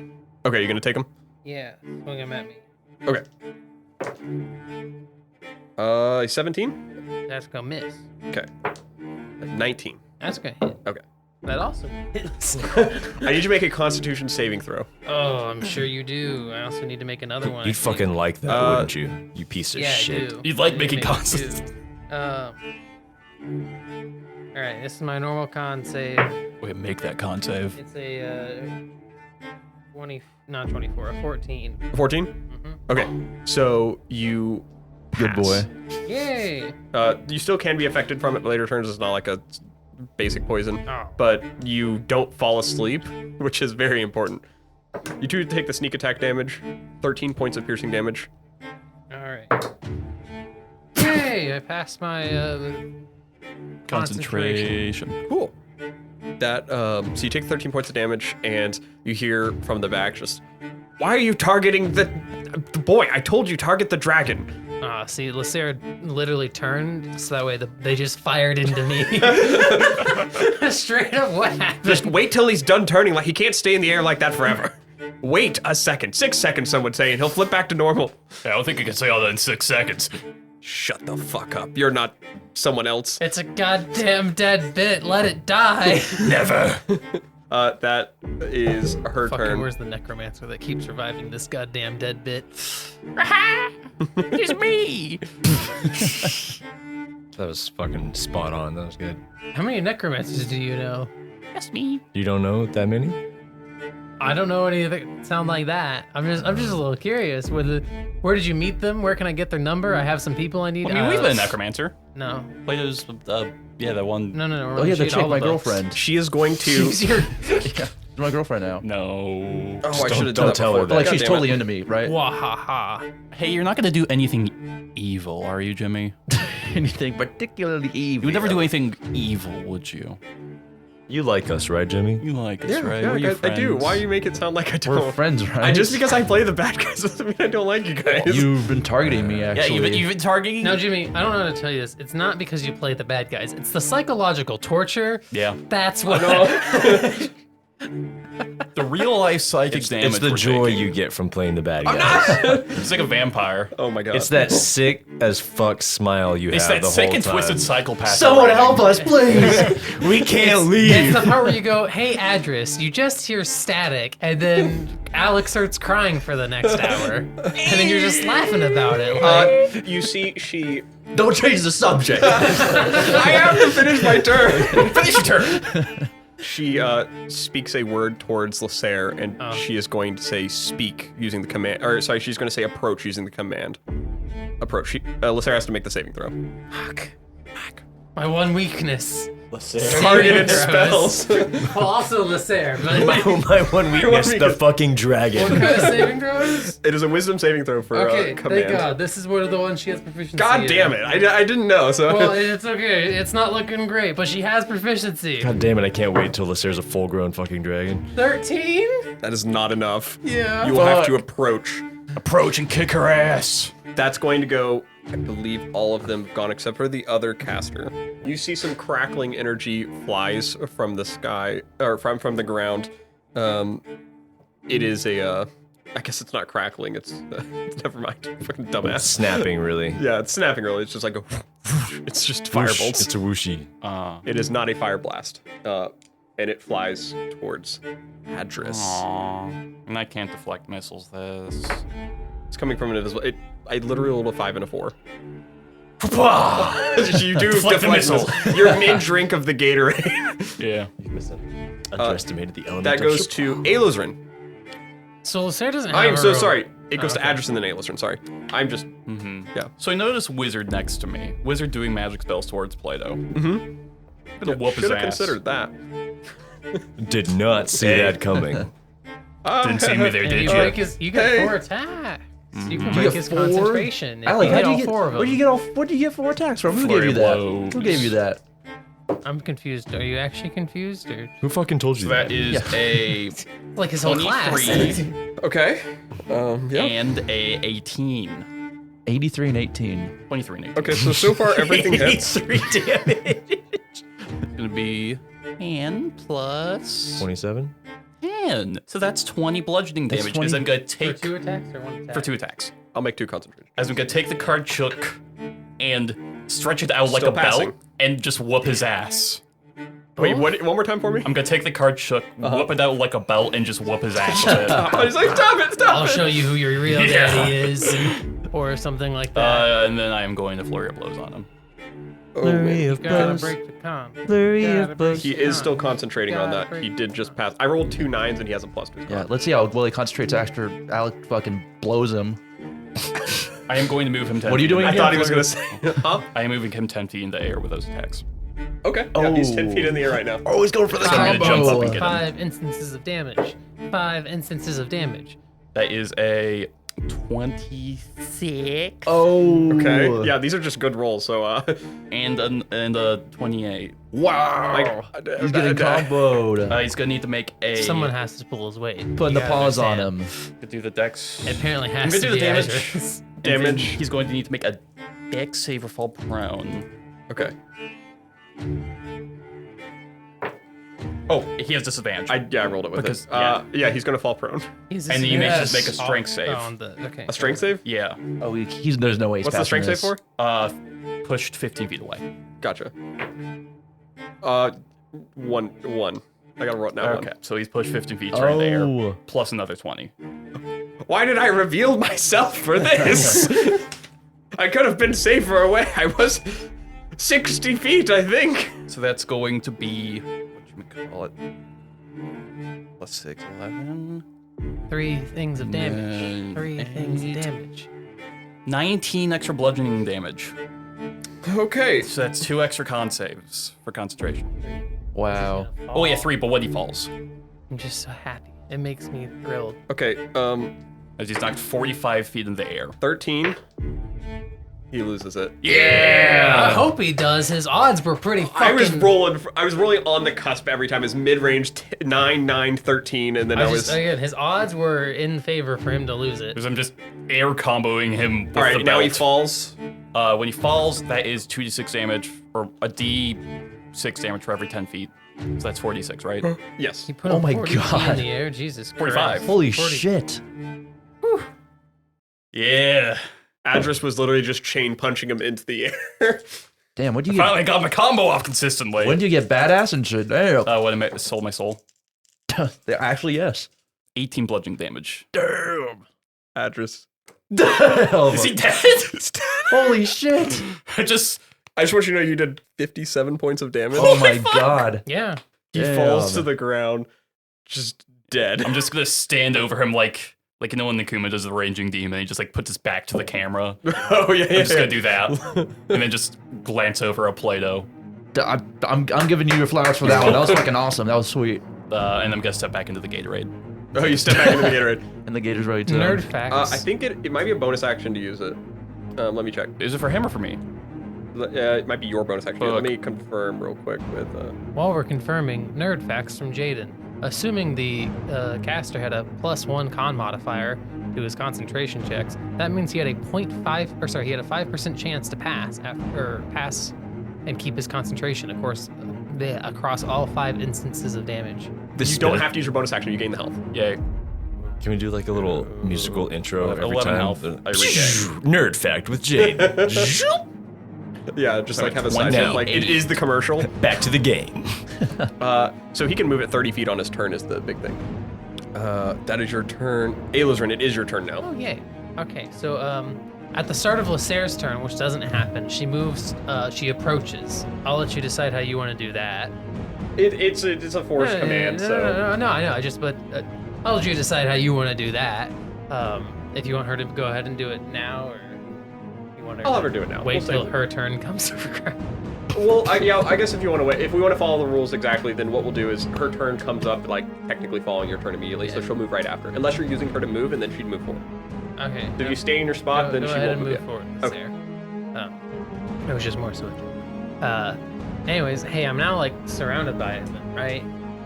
Okay, you gonna take them? Yeah, swing them at me. Okay. 17? That's gonna miss. Okay. 19. That's gonna hit. Okay. That also hits. I need you to make a Constitution saving throw. Oh, I'm sure you do. I also need to make another one. I You'd think. fucking like that, wouldn't you? You piece of Yeah, shit. I do. You'd like I making make cons. it too. All right, this is my normal con save. Wait, make that con save. It's a 20, not 24, a 14. 14? Okay. So you. Good pass. boy. Yay! You still can be affected from it later turns. It's not like a basic poison. Oh. But you don't fall asleep, which is very important. You two take the sneak attack damage, 13 points of piercing damage. All right. Yay! I passed my Concentration. Cool. That so you take 13 points of damage, and you hear from the back just, "Why are you targeting the boy? I told you target the dragon." See, Lehsair literally turned so that way they just fired into me. Straight up, what happened? Just wait till he's done turning. Like he can't stay in the air like that forever. Wait a second, 6 seconds, some would say, and he'll flip back to normal. Yeah, I don't think you can say all that in 6 seconds. Shut the fuck up. You're not someone else. It's a goddamn dead bit. Let it die. Never. That is her Fucking, turn. where's the necromancer that keeps reviving this goddamn dead bit? It's me. That was fucking spot on. That was good. How many necromancers do you know? That's me. You don't know that many? I don't know anything that sound like that. I'm just a little curious. Where did you meet them? Where can I get their number? I have some people I need. I mean, we've been a necromancer. No. Plato's, yeah, that one. No. Oh yeah, the chick, my girlfriend. She is going to. Yeah, she's my girlfriend now. No. Oh, I should have done don't that tell before. her But like God she's damn totally it. into me, right? Wahaha. Hey, you're not gonna do anything evil, are you, Jimmy? Anything particularly evil. You would never do anything evil, would you? You like us, right, Jimmy? You like us, Yeah, right? yeah, We're your I do. friends. Why you make it sound like I We're don't? friends, right? Just because I play the bad guys doesn't mean I don't like you guys. You've been targeting me, Yeah, actually. you've been targeting. Now, Jimmy, I don't know how to tell you this. It's not because you play the bad guys. It's the psychological torture. Yeah. That's what. The real life psychic damage. It's the we're joy taking. you get from playing the bad guys. It's like a vampire. Oh my god. It's that sick as fuck smile you It's have that the sick whole and time. twisted psychopath. Someone help us, please! We can't It's leave. the part where you go, "Hey, Adras," you just hear static, and then Alek starts crying for the next hour, and then you're just laughing about it. Like, you see, she. Don't change the subject. I have to finish my turn. Finish your turn. She speaks a word towards Lehsair, and she is going to say "speak" using the command. Or sorry, she's going to say "approach" using the command. Approach. Lehsair has to make the saving throw. fuck. My one weakness. Targeted Saving spells. Well, also Lehsair, but My one weakness, the fucking what dragon. kind of saving throws? It is a wisdom saving throw for Okay, command. thank God. This is one of the ones she has proficiency God in. damn it! I didn't know. So Well, it's okay. It's not looking great, but she has proficiency. God damn it, I can't wait until Lehsair's a full-grown fucking dragon. 13? that is not enough. Yeah. You will have to approach. Approach and kick her ass. That's going to go. I believe all of them have gone except for the other caster. You see some crackling energy flies from the sky or from the ground. It is a. I guess it's not crackling. It's never mind. Fucking dumbass. Snapping, really. Yeah, it's snapping really. It's just like a. It's just firebolts. It's a whooshy. It is not a fire blast. And it flies towards Adras. Aww. And I can't deflect missiles this. It's coming from an invisible. I literally rolled a 5 and a 4. You do Deflect the missile. missiles. You're mid-drink of the Gatorade. Yeah. Underestimated the element That goes to Alosrin. So Lehsair doesn't have I am a so robe. sorry. It goes to Okay. Adras and then Alosrin. Sorry. I'm just. Yeah. So I noticed Wizard next to me. Wizard doing magic spells towards Plato. I'm gonna whoop his Should have ass. considered that. Did not see that coming. Didn't see me there, And did you you? break his, you get Hey. 4 attacks. You can You break get his 4? concentration. If Alek, you hit how'd you all get? 4 of them. Where'd you get all? What'd you get 4 attacks from? Who Flurry gave you that? blows. Who gave you that? I'm confused. Are you actually confused? Or Who fucking told you That that? is a like his whole class? 23 Okay. Yeah. and a 18. 83 and 18. 23 and 18. Okay. So far everything hits. 3 damage. It's gonna be 10 plus 27? 10. So that's 20 bludgeoning That's damage. 20 As I'm gonna For take 2 attacks or 1 attack? for 2 attacks. I'll make 2 concentration. As I'm gonna take the card chook and stretch it out like Still a passing. belt and just whoop his ass. Wait. What? One more time for me. I'm gonna take the card chook, whoop it out like a belt, and just whoop his ass with it. I was like, stop it! Stop I'll it! show you who your real Yeah. daddy is, or something like that. And then I am going to flurry of blows on him. Oh, man. You gotta break the con. Flurry Gotta of break blows. He the is con. still concentrating on that. Gotta He break did just pass. I rolled 2 9s and he has a plus 2. Yeah, let's see how well he concentrates after Alek fucking blows him. I am going to move him 10 What are you feet. doing I again? thought he was gonna say. Huh? I am moving him 10 feet in the air with those attacks. Okay. Yeah, he's 10 Oh. feet in the air right now. Oh, he's going for the So I'm gonna jump up and get him. 5 instances of damage. 5 instances of damage. That is a 26 Oh. Okay. Yeah, these are just good rolls. So and a 28. Wow. He's getting comboed. He's gonna need to make a. Someone has to pull his weight. Putting You the gotta paws on understand. him. to do the dex. It apparently I'm has gonna to do be the damage. Adras. And then Damage. He's going to need to make a dex save or fall prone. Okay. Oh, he has disadvantage. I rolled it with Because- it. Yeah, he's gonna fall prone. He's And you may Yes. just make a strength save. Okay. A strength save? Yeah. Oh, he's there's no way he's What's the passing strength save this. for? Pushed 15 feet away. Gotcha. One. I gotta roll it now. Okay, so he's pushed 15 feet straight in the air, Oh. plus another 20. Why did I reveal myself for this? I could have been safer away. I was 60 feet, I think. So that's going to be, what you call it? Plus 6, 11. 3 things of damage. 3 things of damage. 19 extra bludgeoning damage. Okay. So that's 2 extra con saves for concentration. Wow. Oh yeah, 3, but when he falls. I'm just so happy. It makes me thrilled. Okay. As he's knocked 45 feet in the air. 13. He loses it. I hope he does. His odds were pretty fucking... I was rolling on the cusp every time. His mid-range 9, 9, 13, and then Again, his odds were in favor for him to lose it. Because I'm just air comboing him with All right, the now he belt. falls. When he falls, that is 2d6 damage, or a d6 damage for every 10 feet. So that's 4d6, right? Yes. He put Oh him my 40 feet God. in the air. Jesus 45. Christ. Holy 40. shit. Yeah. Adras was literally just chain punching him into the air. Damn, when do you get Finally got my combo off consistently. when do you get badass and shit? Damn. When I sold my soul. Actually, yes. 18 bludgeoning damage. Damn. Adras. Is he dead? Holy shit. I just I just want you to know you did 57 points of damage. Oh my god. Yeah. He Damn. falls to the ground, just dead. I'm just gonna stand over him like you know when Nakuma does the ranging demon, he just like puts his back to the camera. Oh yeah, I'm just gonna do that, and then just glance over at Plato, I'm giving you your flowers for that one. That was fucking awesome. That was sweet. and I'm gonna step back into the Gatorade. Oh, you step back into the Gatorade. And the Gator's ready to. Nerd facts. I think it might be a bonus action to use it. Let me check. Is it for him or for me? It might be your bonus action. Fuck. Let me confirm real quick with. While we're confirming, nerd facts from Jayden. Assuming the caster had a +1 con modifier to his concentration checks, that means he had a 5% chance to pass and keep his concentration. Of course, across all 5 instances of damage. You don't have to use your bonus action. You gain the health. Yeah. Can we do like a little musical intro every 11 time? health. I Nerd fact with Jade. Yeah, just like have a One side now. note, like it is the commercial. Back to the game. So he can move it 30 feet on his turn is the big thing. That is your turn. Alosrin, it is your turn now. Oh, yay. Okay, so at the start of Lehsair's turn, which doesn't happen, she moves, she approaches. I'll let you decide how you want to do that. It's a forced command, so. No, I know. I'll let you decide how you want to do that. If you want her to go ahead and do it now, or you want her I'll to have her do it now. wait We'll till say- her turn comes. Well, I guess if you want to wait, if we want to follow the rules exactly, then what we'll do is her turn comes up, like technically following your turn immediately, so Yeah. she'll move right after. Unless you're using her to move, and then she'd move forward. Okay. So if you stay in your spot, then go she ahead won't and move. move forward. Okay. Oh, it was just more switch. Anyways, hey, I'm now like surrounded by it, then, right?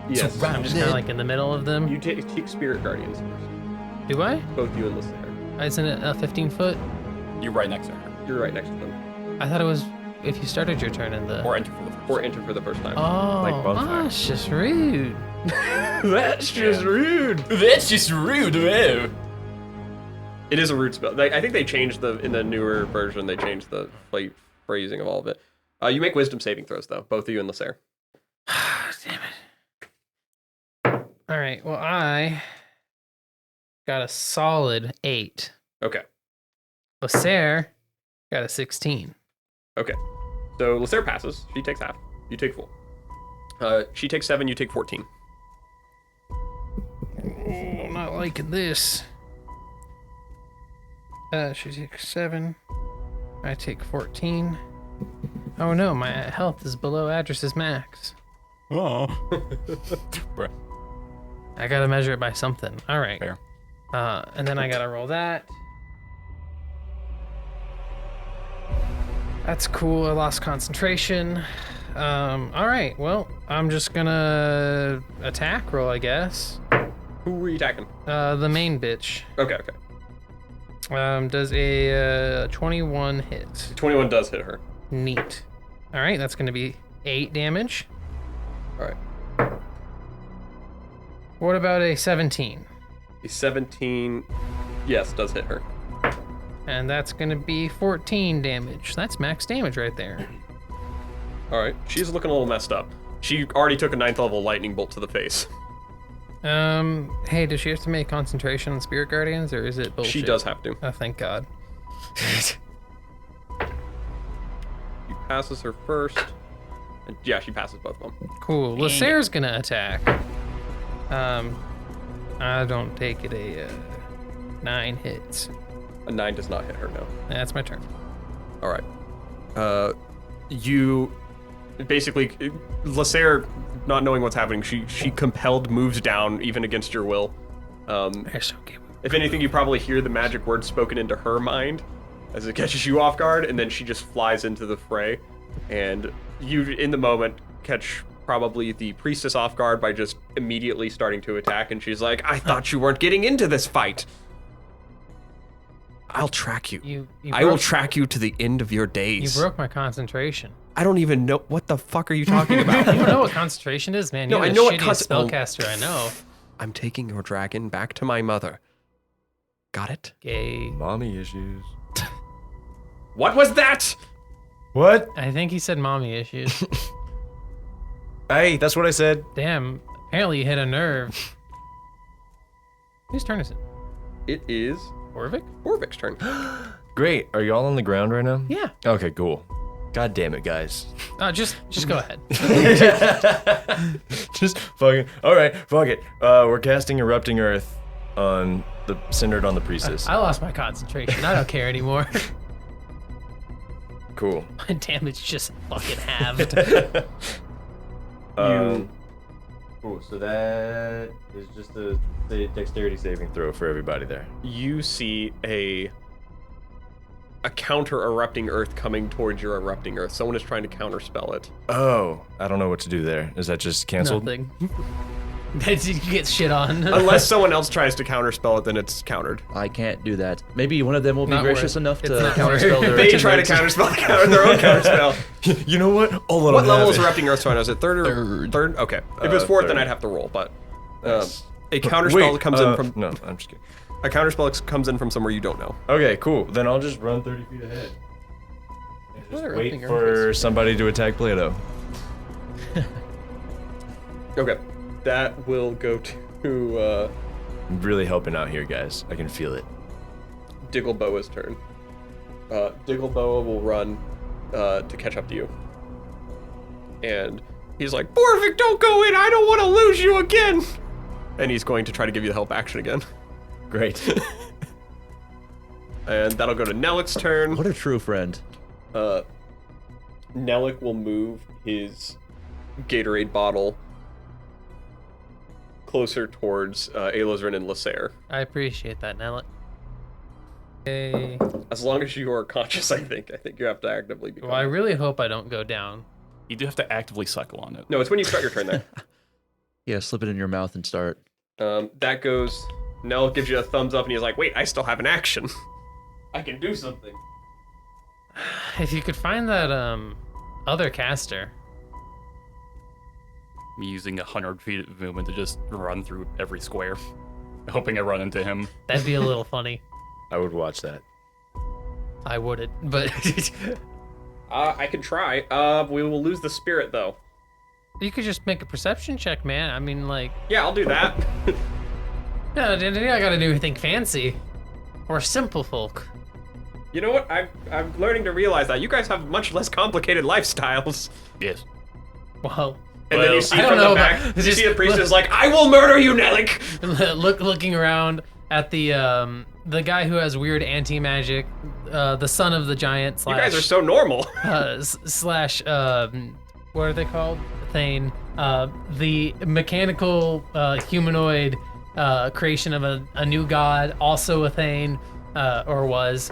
Yes. I'm just kind of like in the middle of them. You take Spirit Guardians first. Do I? Both you and Lehsair. Isn't it a 15 foot? You're right next to her. You're right next to them. I thought it was if you started your turn in the. Or enter for the first. Or enter for the first time. Oh, Like both that's just rude. That's just rude. That's just rude, man. It is a rude spell. I think they changed in the newer version. They changed the phrasing of all of it. You make Wisdom saving throws though, both of you and Lehsair. Damn it. All right. Well, I got a solid 8. Okay. Lehsair got a 16. Okay. So Lehsair passes. She takes half. You take full. She takes 7. You take 14. Oh, not liking this. She takes 7. I take 14. Oh no, my health is below Adras' max. Oh. Bruh. I gotta measure it by something. All right. Fair. And then I gotta roll that. That's cool. I lost concentration. All right. Well, I'm just gonna attack roll, I guess. Who were you attacking? The main bitch. Okay. Does a 21 hit. 21 does hit her. Neat. All right. That's gonna be 8 damage. All right. What about a 17? A 17, yes, does hit her. And that's gonna be 14 damage. That's max damage right there. All right. She's looking a little messed up. She already took a 9th level lightning bolt to the face. Hey, does she have to make concentration on Spirit Guardians, or is it bullshit? She does have to. Oh, thank God. She passes her first. And yeah, she passes both of them. Cool. Lehsair's gonna attack. I don't take it. A 9 hits. A 9 does not hit her, no. That's my turn. All right. You basically, Lehsair, not knowing what's happening, she compelled moves down even against your will. That's okay. If anything, you probably hear the magic words spoken into her mind as it catches you off guard, and then she just flies into the fray. And you, in the moment, catch probably the priestess off guard by just immediately starting to attack, and she's like, I thought you weren't getting into this fight. I'll track you. I will track you to the end of your days. You broke my concentration. I don't even know what the fuck are you talking about. You don't know what concentration is, man. You're No, I the know what shittiest spellcaster I know. I'm taking your dragon back to my mother. Got it? Gay. Mommy issues. What was that? What? I think he said mommy issues. Hey, that's what I said. Damn. Apparently you hit a nerve. Whose turn is it? It is Voralden? Boravik's turn. Great. Are y'all on the ground right now? Yeah. Okay, cool. God damn it, guys. Just go ahead. Just fucking. All right, fuck it. We're casting Erupting Earth on centered on the priestess. I lost my concentration. I don't care anymore. Cool. My damage just fucking halved. Cool. So that is just a dexterity saving throw for everybody there. You see a counter erupting earth coming towards your erupting earth. Someone is trying to counterspell it. Oh, I don't know what to do there. Is that just canceled? Nothing. You get shit on. Unless someone else tries to counterspell it, then it's countered. I can't do that. Maybe one of them will be Not gracious worth. enough It's to not counterspell their They try to attempt. counterspell their own counterspell. You know what? I'll let What them level have is it. erupting earth trying? Is it third or third? Okay. If it was fourth, then third. I'd have to roll. But Nice. a counterspell comes in from No, I'm just kidding. a counterspell comes in from somewhere you don't know. Okay, cool. Then I'll just run 30 feet ahead. And just What wait erupting earth for somebody to attack Plato. Okay, that will go to I'm really helping out here, guys. I can feel it. Diggleboa's turn. Diggleboa will run to catch up to you. And he's like, Boravik, don't go in! I don't want to lose you again! And he's going to try to give you the help action again. Great. And that'll go to Nellik's turn. What a true friend. Nellik will move his Gatorade bottle closer towards Alosrin and Lehsair. I appreciate that, Nellik. Hey. As long as you are conscious, I think you have to actively be Well, I conscious. really hope I don't go down. You do have to actively suckle on it. No, it's when you start your turn there. Yeah, slip it in your mouth and start. That goes. Nellik gives you a thumbs up, and he's like, "Wait, I still have an action. I can do something." If you could find that other caster. Me using 100 feet of movement to just run through every square, hoping I run into him. That'd be a little funny. I would watch that. I wouldn't, but I can try. We will lose the spirit though. you could just make a perception check, man. I mean, like, Yeah, I'll do that. no, I gotta do anything fancy. We're simple folk. You know what? I'm learning to realize that you guys have much less complicated lifestyles. Yes. Well, And then you see I don't from know the back, about- you just see the priest look- is like, "I will murder you, Nellik." looking around at the guy who has weird anti-magic, the son of the giant You slash guys are so normal. slash what are they called? Thane. The mechanical humanoid creation of a new god, also a Thane, or was.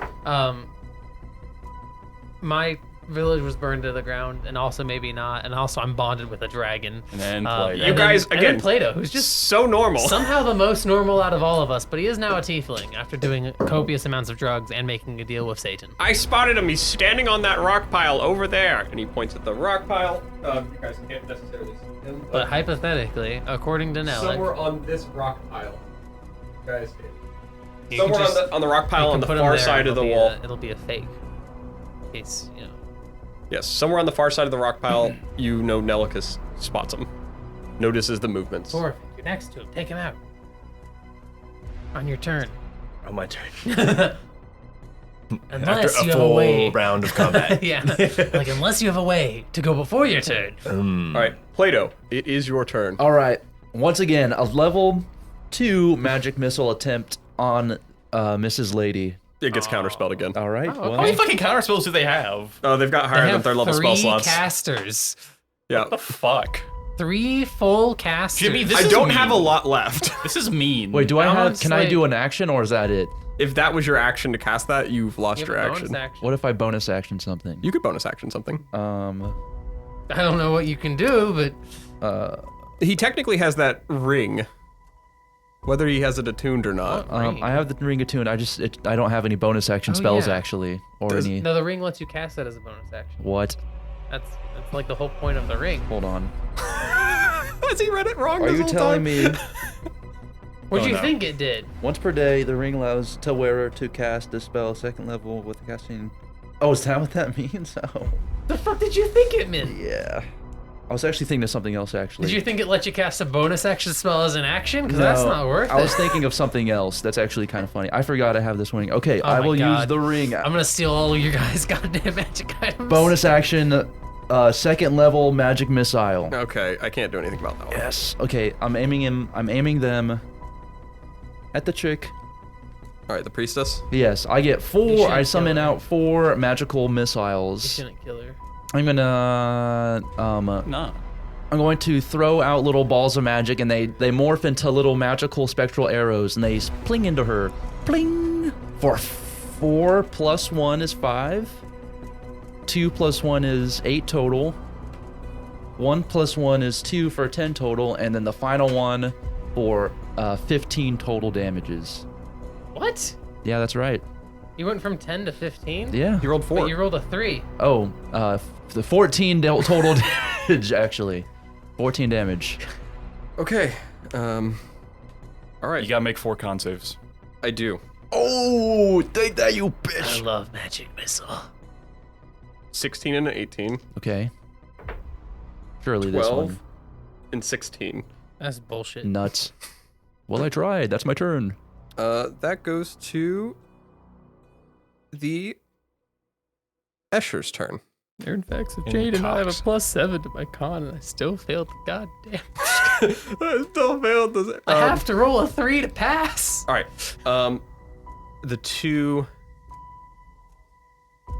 My village was burned to the ground, and also maybe not, and also I'm bonded with a dragon. And then Um, Plato. You guys, and then again, Plato, who's just so normal. somehow the most normal out of all of us, but he is now a tiefling after doing copious amounts of drugs and making a deal with Satan. I spotted him. He's standing on that rock pile over there, and he points at the rock pile. You guys can't necessarily see him, But hypothetically, according to somewhere Nellik, on this rock pile, you guys, you somewhere can just- on the rock pile you on can the put him far there, side of the it'll be wall. it'll be a fake. In case, you know. Yes, somewhere on the far side of the rock pile, you know Nellicus spots him. Notices the movements. Or you're next to him, take him out. On your turn. On my turn. Unless After you a have a full way. round of combat. Yeah. Like, unless you have a way to go before your turn. All right, Plato, it is your turn. All right. Once again, a level 2 magic missile attempt on Mrs. Lady. It gets counterspelled again. All right. Oh, well, How many fucking counterspells do they have? Oh, they've got They higher than have third level spell 3 slots. casters. Yeah. What the fuck? 3 full casters. Jimmy, this I is don't mean. have a lot left. This is mean. wait, do I How have? much, Can I like- do an action or is that it? If that was your action to cast that, you've lost You have your a bonus action. action. What if I bonus action something? You could bonus action something. I don't know what you can do, but He technically has that ring. Whether he has it attuned or not. Ring. I have the ring attuned. I don't have any bonus action Oh, spells yeah. actually, or Does- any. no, the ring lets you cast that as a bonus action. What? That's like the whole point of the ring. Hold on. Has he read it wrong Are this you whole telling time? me What do you no. think it did? once per day the ring allows the wearer to cast a spell second level with casting? Oh, is that what that means? Oh, The fuck did you think it meant? yeah. I was actually thinking of something else actually. Did you think it let you cast a bonus action spell as an action? Because that's No, not worth I it. was thinking of something else. That's actually kind of funny. I forgot I have this ring. Okay, Oh I my will use God. the ring. I'm gonna steal all of your guys' goddamn magic items. Bonus action, second level magic missile. Okay, I can't do anything about that one. Yes. Okay, I'm aiming them at the chick. Alright, the priestess. Yes, I get You 4. shouldn't I summon kill her. out 4 magical You missiles. shouldn't kill her. I'm gonna Nah. I'm going to throw out little balls of magic, and they morph into little magical spectral arrows, and they pling into her. Pling! For 4 plus 1 is 5. 2 plus 1 is 8 total. 1 plus 1 is 2 for 10 total, and then the final one for 15 total damages. What? Yeah, that's right. You went from 10 to 15? Yeah. He rolled 4. But you rolled a 3. Oh, the 14 total damage, actually. 14 damage. Okay. You Alright, gotta make 4 con saves. I do. Oh, take that, you I bitch. love magic missile. 16 and an 18. Okay. Surely this 12 one. and 16. That's bullshit. Nuts. Well, I tried. That's my turn. That goes to the Escher's turn. Nerd facts of In Jayden. I have a cocks. +7 to my con, and I still failed the goddamn. I still failed this. I have to roll a 3 to pass. All right. The 2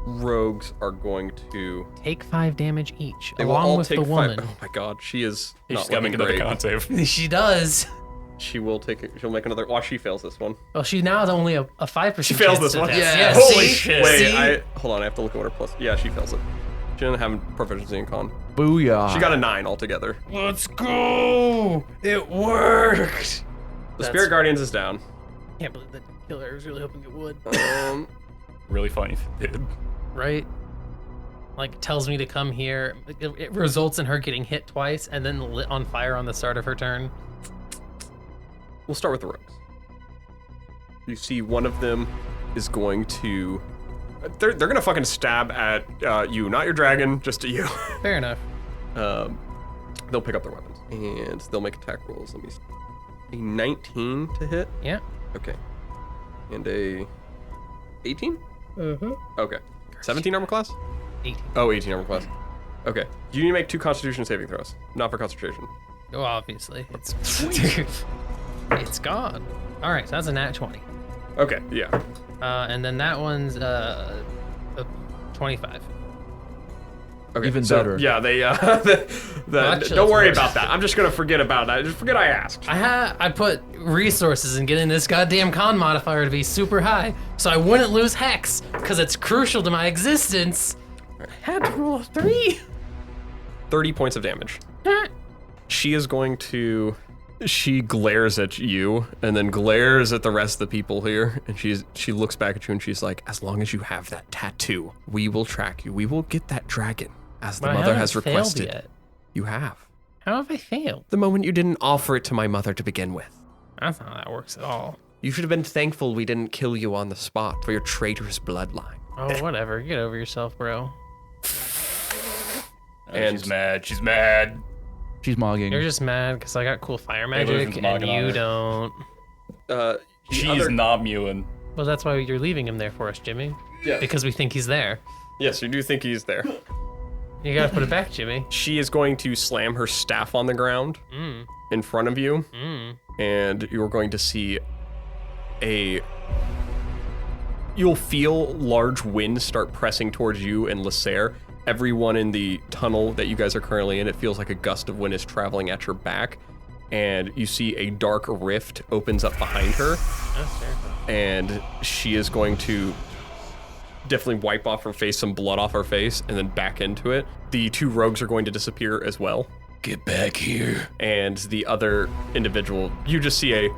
rogues are going to. Take 5 damage each, They will along all with take the woman. 5. Oh my god, she is She's not gotta make looking another great. con save. She does. She will take. She'll make another. Watch, she fails this one. Well, she now has only a 5%. She fails chance this one. to pass. Yeah. See? Holy shit. Wait, See? hold on. I have to look at what her plus. Yeah, she fails it. She doesn't have proficiency in con. Booyah. She got a 9 altogether. Let's go! It worked! The Spirit Guardians is down. Can't believe that didn't kill her. I was really hoping it would. Really funny if it did. Right? Like, tells me to come here. It results in her getting hit twice and then lit on fire on the start of her turn. We'll start with the rogues. You see, one of them is going to. They're gonna fucking stab at you, not your dragon, just at you. Fair enough. They'll pick up their weapons and they'll make attack rolls. Let me see. A 19 to hit. Yeah. Okay. And a 18. Mm-hmm. Okay. 17 armor class. 18. Oh, 18 armor class. Okay. You need to make 2 Constitution saving throws, not for concentration. Oh, obviously. It's it's gone. All right, so that's a nat 20. Okay. Yeah. And then that one's a 25. Okay. Even so, better. Yeah. They. actually, Don't worry it's worse. about that. I'm just gonna forget about that. Just forget I asked. I put resources in getting this goddamn con modifier to be super high, so I wouldn't lose hex, because it's crucial to my existence. I had to roll a 3. 30 points of damage. She is going to. She glares at you and then glares at the rest of the people here, and she looks back at you and she's like, "As long as you have that tattoo, we will track you. We will get that dragon as the But I mother haven't has failed requested." yet. You have. How have I failed? The moment you didn't offer it to my mother to begin with. That's not how that works at all. You should have been thankful we didn't kill you on the spot for your traitorous bloodline. Oh, whatever. Get over yourself, bro. And- She's mad. She's mad. She's mogging. You're just mad because I got cool fire Illusion's magic and mogging on you her. don't. The She's other- not mewing. Well, that's why you're leaving him there for us, Jimmy. Yeah. Because we think he's there. Yes, you do think he's there. You gotta put it back, Jimmy. She is going to slam her staff on the ground in front of you, and you're going to see you'll feel large winds start pressing towards you and Lehsair. Everyone in the tunnel that you guys are currently in, it feels like a gust of wind is traveling at your back, and you see a dark rift opens up behind her, and she is going to definitely wipe off her face, some blood off her face, and then back into it. The 2 rogues are going to disappear as well. Get back here. And the other individual, you just see a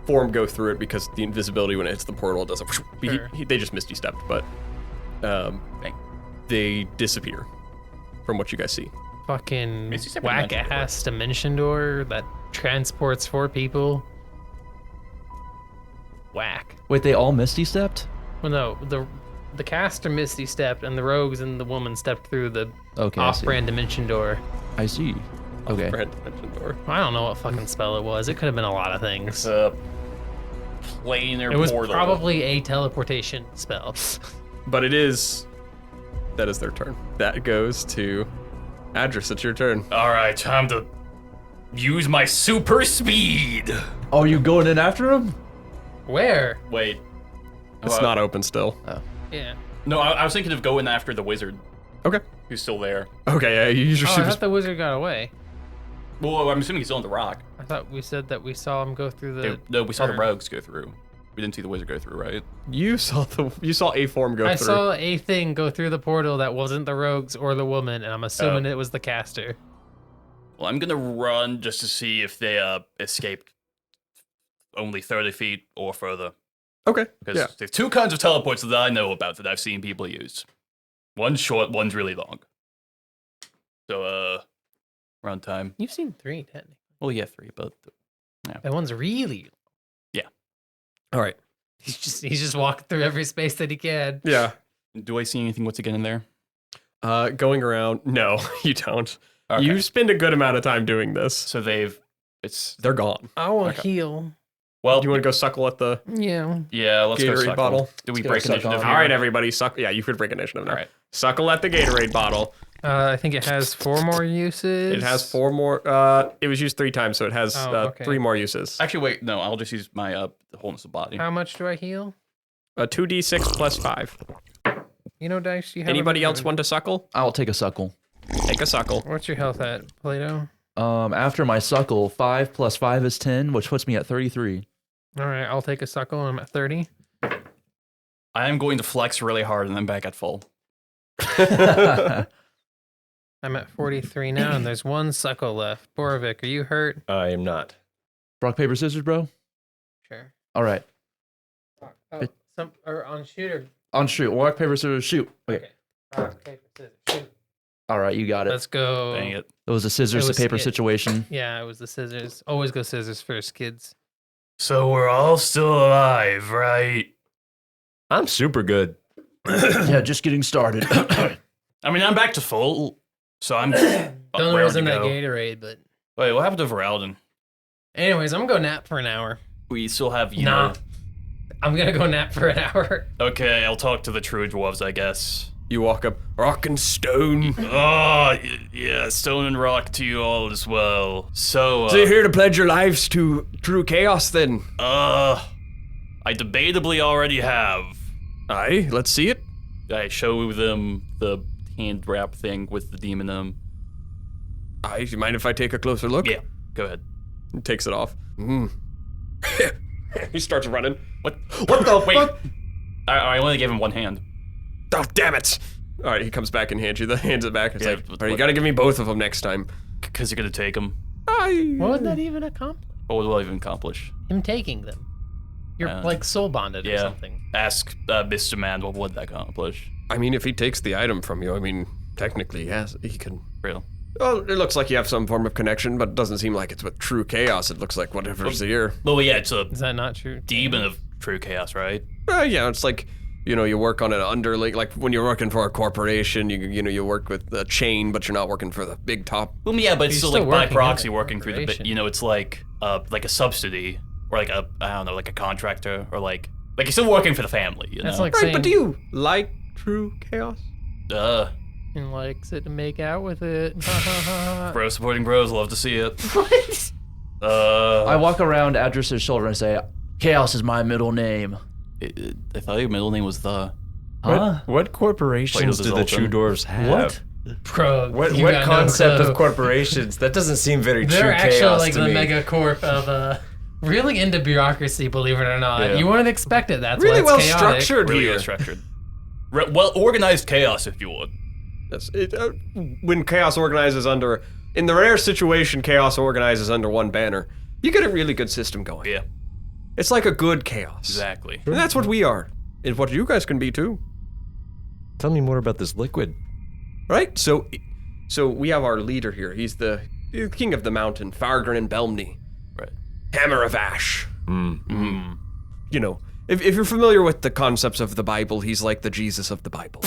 form go through it because the invisibility when it hits the portal, it doesn't. Sure. They just misty stepped, but they disappear from what you guys see. Fucking whack ass dimension door that transports 4 people. Whack. Wait, they all misty stepped? Well, no, the caster misty stepped, and the rogues and the woman stepped through the Okay, I see. off-brand dimension door. I see. Okay. Brand dimension door. I don't know what fucking spell it was. It could have been a lot of things. Planar It was portal. probably a teleportation spell. But that is their turn. That goes to Adras. It's your turn. All right, time to use my super speed. Oh, you going in after him? Where? Wait. It's not open still. Yeah. No, I was thinking of going after the wizard Okay. who's still there. Okay, yeah, you use your Oh, I super thought the wizard got away. Well, I'm assuming he's still on the rock. I thought we said that we saw him go through the. No, we saw the or- rogues go through. We didn't see the wizard go through, right? You saw a form go I through. saw a thing go through the portal that wasn't the rogues or the woman, and I'm assuming it was the caster. Well, I'm gonna run just to see if they escaped only 30 feet or further. Okay. Because Yeah. there's 2 kinds of teleports that I know about that I've seen people use. One's short, one's really long. So, run time. You've seen 3, technically. Well, yeah, 3, but That one's really. All right. He's just walking through every space that he can. Yeah. do I see anything once again in there? Going around. No, you don't. Okay. You spend a good amount of time doing this. So it's They're gone. I want to heal. well. Do you want to go suckle at the Yeah. Yeah, let's go Gatorade suckle. bottle? Do we Let's go break suckle. initiative? All here? right, everybody, suckle. Yeah, you could break initiative now. All right. Suckle at the Gatorade bottle. I think it has 4 more uses. It has 4 more. It was used 3 times, so it has okay. 3 more uses. Actually, wait. No, I'll just use my wholeness of body. How much do I heal? 2d6 plus 5. You know, Dice, you have Anybody else want to suckle? I'll take a suckle. Take a suckle. What's your health at, Plato? After my suckle, 5 plus 5 is 10, which puts me at 33. All right, I'll take a suckle. I'm at 30. I am going to flex really hard and then back at full. I'm at 43 now, and there's 1 suckle left. Boravik, are you hurt? I am not. Rock, paper, scissors, bro? Sure. All right. Or on shooter. On shoot. Rock, paper, scissors, shoot. Okay. Rock, paper, scissors, shoot. All right, you got it. Let's go. Dang it. It was a scissors It to was paper it. situation. Yeah, it was the scissors. Always go scissors first, kids. So we're all still alive, right? I'm super good. Yeah, just getting started. I mean, I'm back to full, so I'm. Don't know where what's to in that go. Gatorade, but. Wait, what happened to Voralden? Anyways, I'm gonna go nap for an hour. We still have you. Nah. I'm gonna go nap for an hour. Okay, I'll talk to the true dwarves, I guess. You walk up, rock and stone. Oh, yeah, stone and rock to you all as well. So, So you're here to pledge your lives to true chaos, then? I debatably already have. Aye, let's see it. I show them the hand wrap thing with the demon in them. Aye, you mind if I take a closer look? Yeah, go ahead. He takes it off. He starts running. What? What the Wait. fuck? I only gave him 1 hand. Oh, damn it. All right, he comes back and hands it back. It's Yeah, like, but all right, you what- gotta give me both of them next time. Because you're going to take them. Aye. What would that even accomplish? What will I even accomplish? Him taking them. You're like soul bonded or Yeah. something. Ask Mr. Man what would that accomplish? I mean, if he takes the item from you, I mean, technically, yes, he can. Real. Well, it looks like you have some form of connection, but it doesn't seem like it's with true chaos. It looks like whatever's here. Well, yeah, it's a Is that not true? demon of true chaos, right? Yeah, it's like, you work on an underling, like when you're working for a corporation, you work with a chain, but you're not working for the big top. Well, yeah, but it's You're still still like by working in proxy the working through the, corporation. it's like a subsidy or like a, I don't know, like a contractor or like you're still working for the family, you know? That's like Right, saying but do you like true chaos? he likes it to make out with it. Bro supporting bros, love to see it. What? I walk around Adras' shoulder and say, Chaos is my middle name. I thought your middle name was the. Huh? What corporations Plato do the Zaltan. true dwarves have? What? Bro, What you got no concept clue. of corporations? That doesn't seem very They're true actually chaos like to the me. mega corp of really into bureaucracy, believe it or not. Yeah. You wouldn't expect it. That's Really why well it's chaotic. structured Really here. structured. Well organized chaos, if you would. When chaos organizes under, in the rare situation chaos organizes under one banner, you get a really good system going. Yeah, It's like a good chaos. exactly. And that's what we are. And what you guys can be too. Tell me more about this liquid. Right? So we have our leader here. He's the king of the mountain, Fargren and Belmney. Right. Hammer of Ash. Mm. You know, if you're familiar with the concepts of the Bible, he's like the Jesus of the Bible.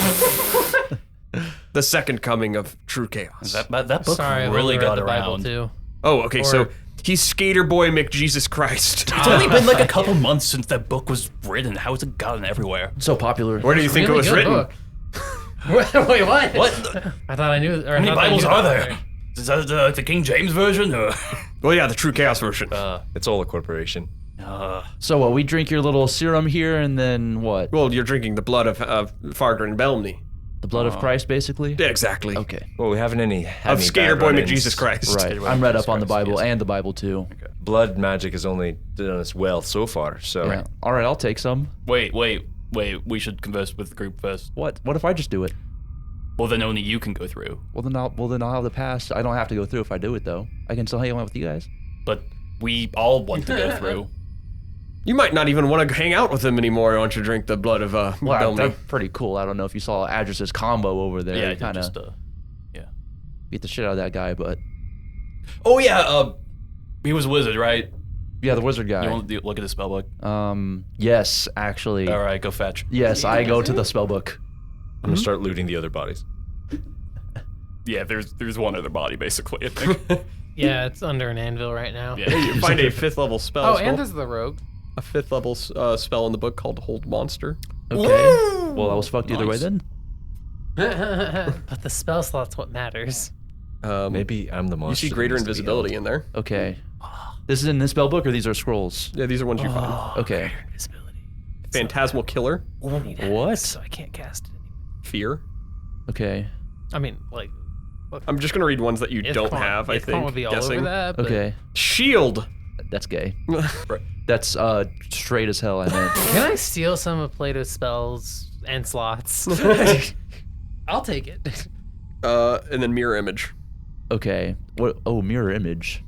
The second coming of true chaos. That book Sorry, I've really only read got the Bible around. too. Oh, okay, so Or- he's Skater Boy McJesus Christ. It's only been like a couple months since that book was written. How has it gotten everywhere? So popular. Where do you think Really it was good written? book. Wait, what? What? I thought I knew. Or How many Bibles are there? Is that the King James version? Or? Well, yeah, the true chaos version. It's all a corporation. So what, we drink your little serum here and then what? Well, you're drinking the blood of Fargren and Belmney. The blood of Christ, basically? Yeah, exactly. Okay. Well, we haven't had Of any Skater bad Boy run-ins. McJesus Christ. Right. Anyway, I'm read up Jesus on the Christ, Bible yes. and the Bible too. Blood magic has only done us well so far, so... Yeah. All right, I'll take some. Wait. We should converse with the group first. What if I just do it? Well, then only you can go through. Well then I'll have the pass. I don't have to go through if I do it though. I can still hang out with you guys. But we all want to go through. You might not even want to hang out with him anymore once you drink the blood of Well, Belmney. that's pretty cool. I don't know if you saw Adras' combo over there. Yeah, I He did kind just of yeah. beat the shit out of that guy, but Oh yeah, he was a wizard, right? yeah, the wizard You guy. want to look at the spellbook? Yes, actually. All right, go fetch. Yes, I go to the spellbook. I'm gonna start looting the other bodies. Yeah, there's one other body basically. I think. Yeah, it's under an anvil right now. Yeah. You find a 5th level spell. Oh, scroll. and there's the rogue. a 5th level spell in the book called Hold Monster. Okay. Well, I was fucked either way Nice. then. But the spell slot's what matters. Maybe I'm the You monster. see that greater needs to be invisibility held. in there. Okay. This is in this spellbook or these are scrolls? Yeah, these are ones you find. Okay. Invisibility. Phantasmal Killer, What? So I can't cast it anymore. Fear. Okay. I mean, like, I'm just gonna read ones that you don't have. I Ithcon think. would be all guessing. over that. But Okay. Shield. That's gay. That's straight as hell, I meant. Can I steal some of Plato's spells and slots? I'll take it. And then Mirror Image. Okay. What? Oh, mirror image.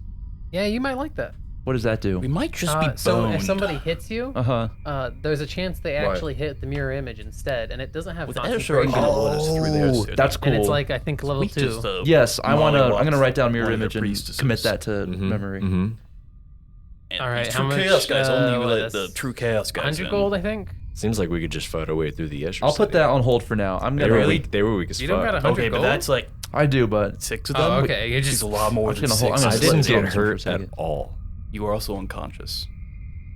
Yeah, you might like that. What does that do? We might just be So boned. if somebody hits you, Uh-huh. there's a chance they actually hit the mirror image instead, and it doesn't have With concentration. Oh, that's cool. And it's like, I think, level We 2. just, Yes, I'm mollywopped gonna write down mirror one of their image and priestesses. commit that to memory. Mm-hmm. And All right, these how true much, chaos guys only what let is the this? true chaos guys 100 in. gold, I think. Seems like we could just fight our way through the Escher I'll put City. that on hold for now. I'm They gonna were really. weak. They were weak as You fuck. don't got 100 Okay, but gold? that's like I do, but 6 of them. Oh, okay. You're It's just a lot more than gonna 6. hold- I'm I gonna didn't split get down for a hurt at second. all, You were also unconscious.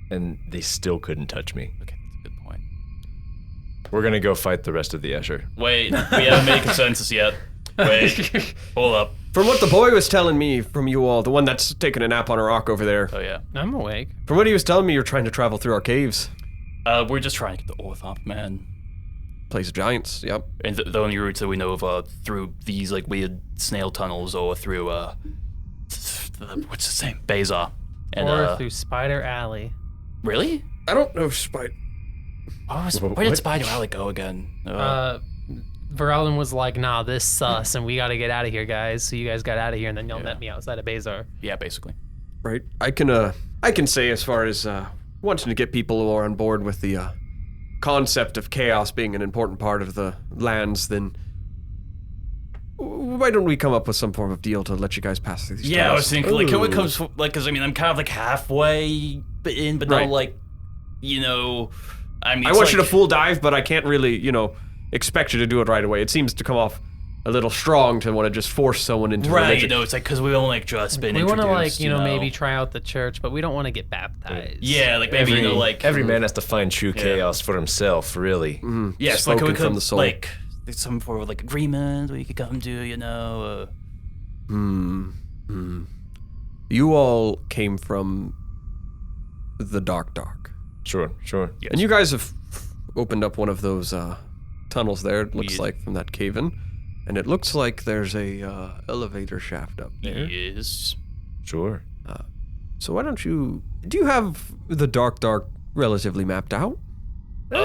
and they still couldn't touch me. Okay, that's a good point. We're gonna go fight the rest of the Escher. Wait, we haven't made consensus yet. Wait, hold up. From what the boy was telling me from you all, the one that's taking a nap on a rock over there, Oh yeah, I'm awake. from what he was telling me, you're trying to travel through our caves. we're just trying to get the Orthop, man. Place of Giants, yep. And the only routes that we know of through these like weird snail tunnels or through what's the name? Beza. And Or through Spider Alley. really? I don't know, Spite. Where did Spider Alley go again? Voralden was like, nah, this sus, and we gotta get out of here, guys. So you guys got out of here, and then y'all met me outside of Bazar. Yeah, basically. Right. I can say as far as wanting to get people who are on board with the concept of chaos being an important part of the lands, then why don't we come up with some form of deal to let you guys pass through these Yeah, I tunnels? was thinking, like, can we Ooh. come, like, because I mean, I'm kind of like halfway in, but Right. not like, you know, I mean, I it's want you to like- full dive, but I can't really, expect you to do it right away. It seems to come off a little strong to want to just force someone into Right, religion. no, it's like, because we've only like just been We want to, introduced, like, maybe try out the church, but we don't want to get baptized. Yeah, like, maybe, like... every man has to find true chaos for himself, really. Yes, like, spoken we could, from the soul. like, there's some form of, like, agreement we could come to, You all came from the Dark. Sure. And you guys have opened up one of those tunnels there, it looks like, from that cave-in. And it looks like there's a elevator shaft up there. Yes. Sure. So why don't you... Do you have the Dark relatively mapped out? Not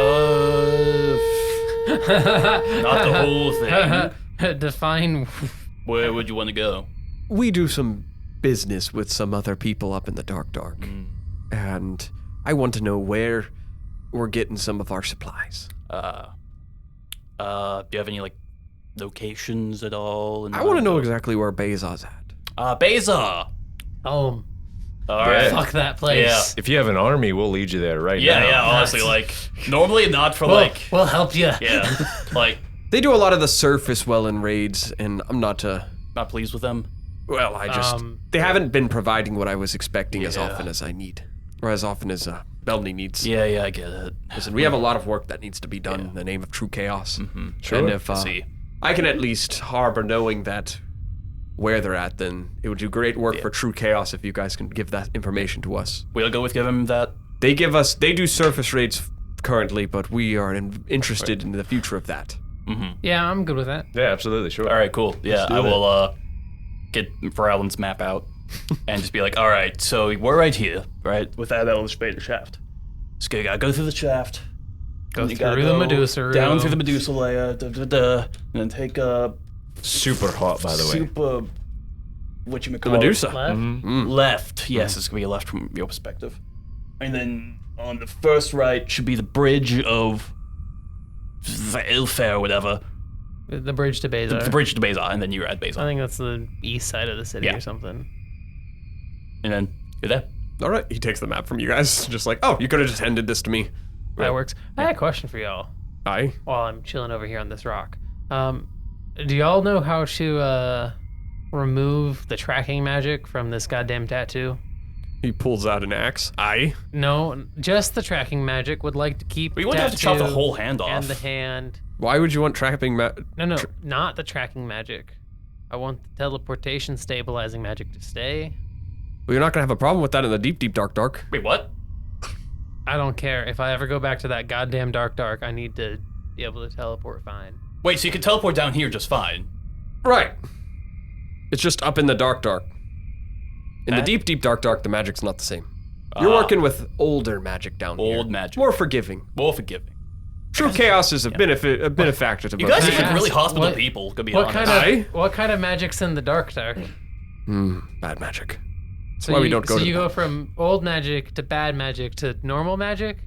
the whole thing. Define. Where would you want to go? We do some business with some other people up in the Dark. And I want to know where we're getting some of our supplies. Do you have any, like, locations at all? I want to know exactly where Bezos at. Beza! Oh, All right. fuck that place. Yeah. If you have an army, we'll lead you there right now. Yeah, honestly, like, normally not for, We'll help you. yeah, like, They do a lot of the surface well in raids, and I'm not not pleased with them. well, I just... they haven't been providing what I was expecting as often as I need. Or as often as Belny needs. Yeah, I get it. Listen, we have a lot of work that needs to be done in the name of true chaos. Sure. And if See. I can at least harbor knowing that where they're at, then it would do great work for true chaos if you guys can give that information to us. We'll go with give him that. They do surface raids currently, but we are interested in the future of that. Yeah, I'm good with that. Yeah, absolutely. Sure. All right, cool. Yeah, I will get Voralden's map out and just be like, all right, so we're right here, right, with that elevator shaft. So you gotta go through the shaft. Go You gotta through the go Medusa room. down through the Medusa layer, and then take a Super hot, by the way. super, whatchamacallit? Medusa. Left? Left. Yes, it's gonna be a left from your perspective. And then on the first right should be the bridge of Lehsair or whatever. The bridge to Beza. The bridge to Beza, and then you're at Beza. I think that's the east side of the city Yeah. or something. And then you're there. All right, he takes the map from you guys, just like, oh, you could have just handed this to me. That works. I had a question for y'all Aye. while I'm chilling over here on this rock. Do y'all know how to remove the tracking magic from this goddamn tattoo? He pulls out an axe. Aye. No, just the tracking magic. Would like to keep. But you wouldn't have to chop the whole hand off. and the hand. Why would you want trapping No, not the tracking magic. I want the teleportation stabilizing magic to stay. Well, you're not going to have a problem with that in the deep, dark. Wait, what? I don't care. If I ever go back to that goddamn dark, I need to be able to teleport fine. Wait, so you can teleport down here just fine? Right. It's just up in the dark. In the Okay. deep, dark, the magic's not the same. You're working with older magic down here. Old magic. More forgiving. More forgiving. True chaos is a benefactor to You both. guys seem like really What- hospitable people, to be What honest. kind of magic's in the dark? Bad magic. So why we you, don't go so to you the- go from old magic to bad magic to normal magic?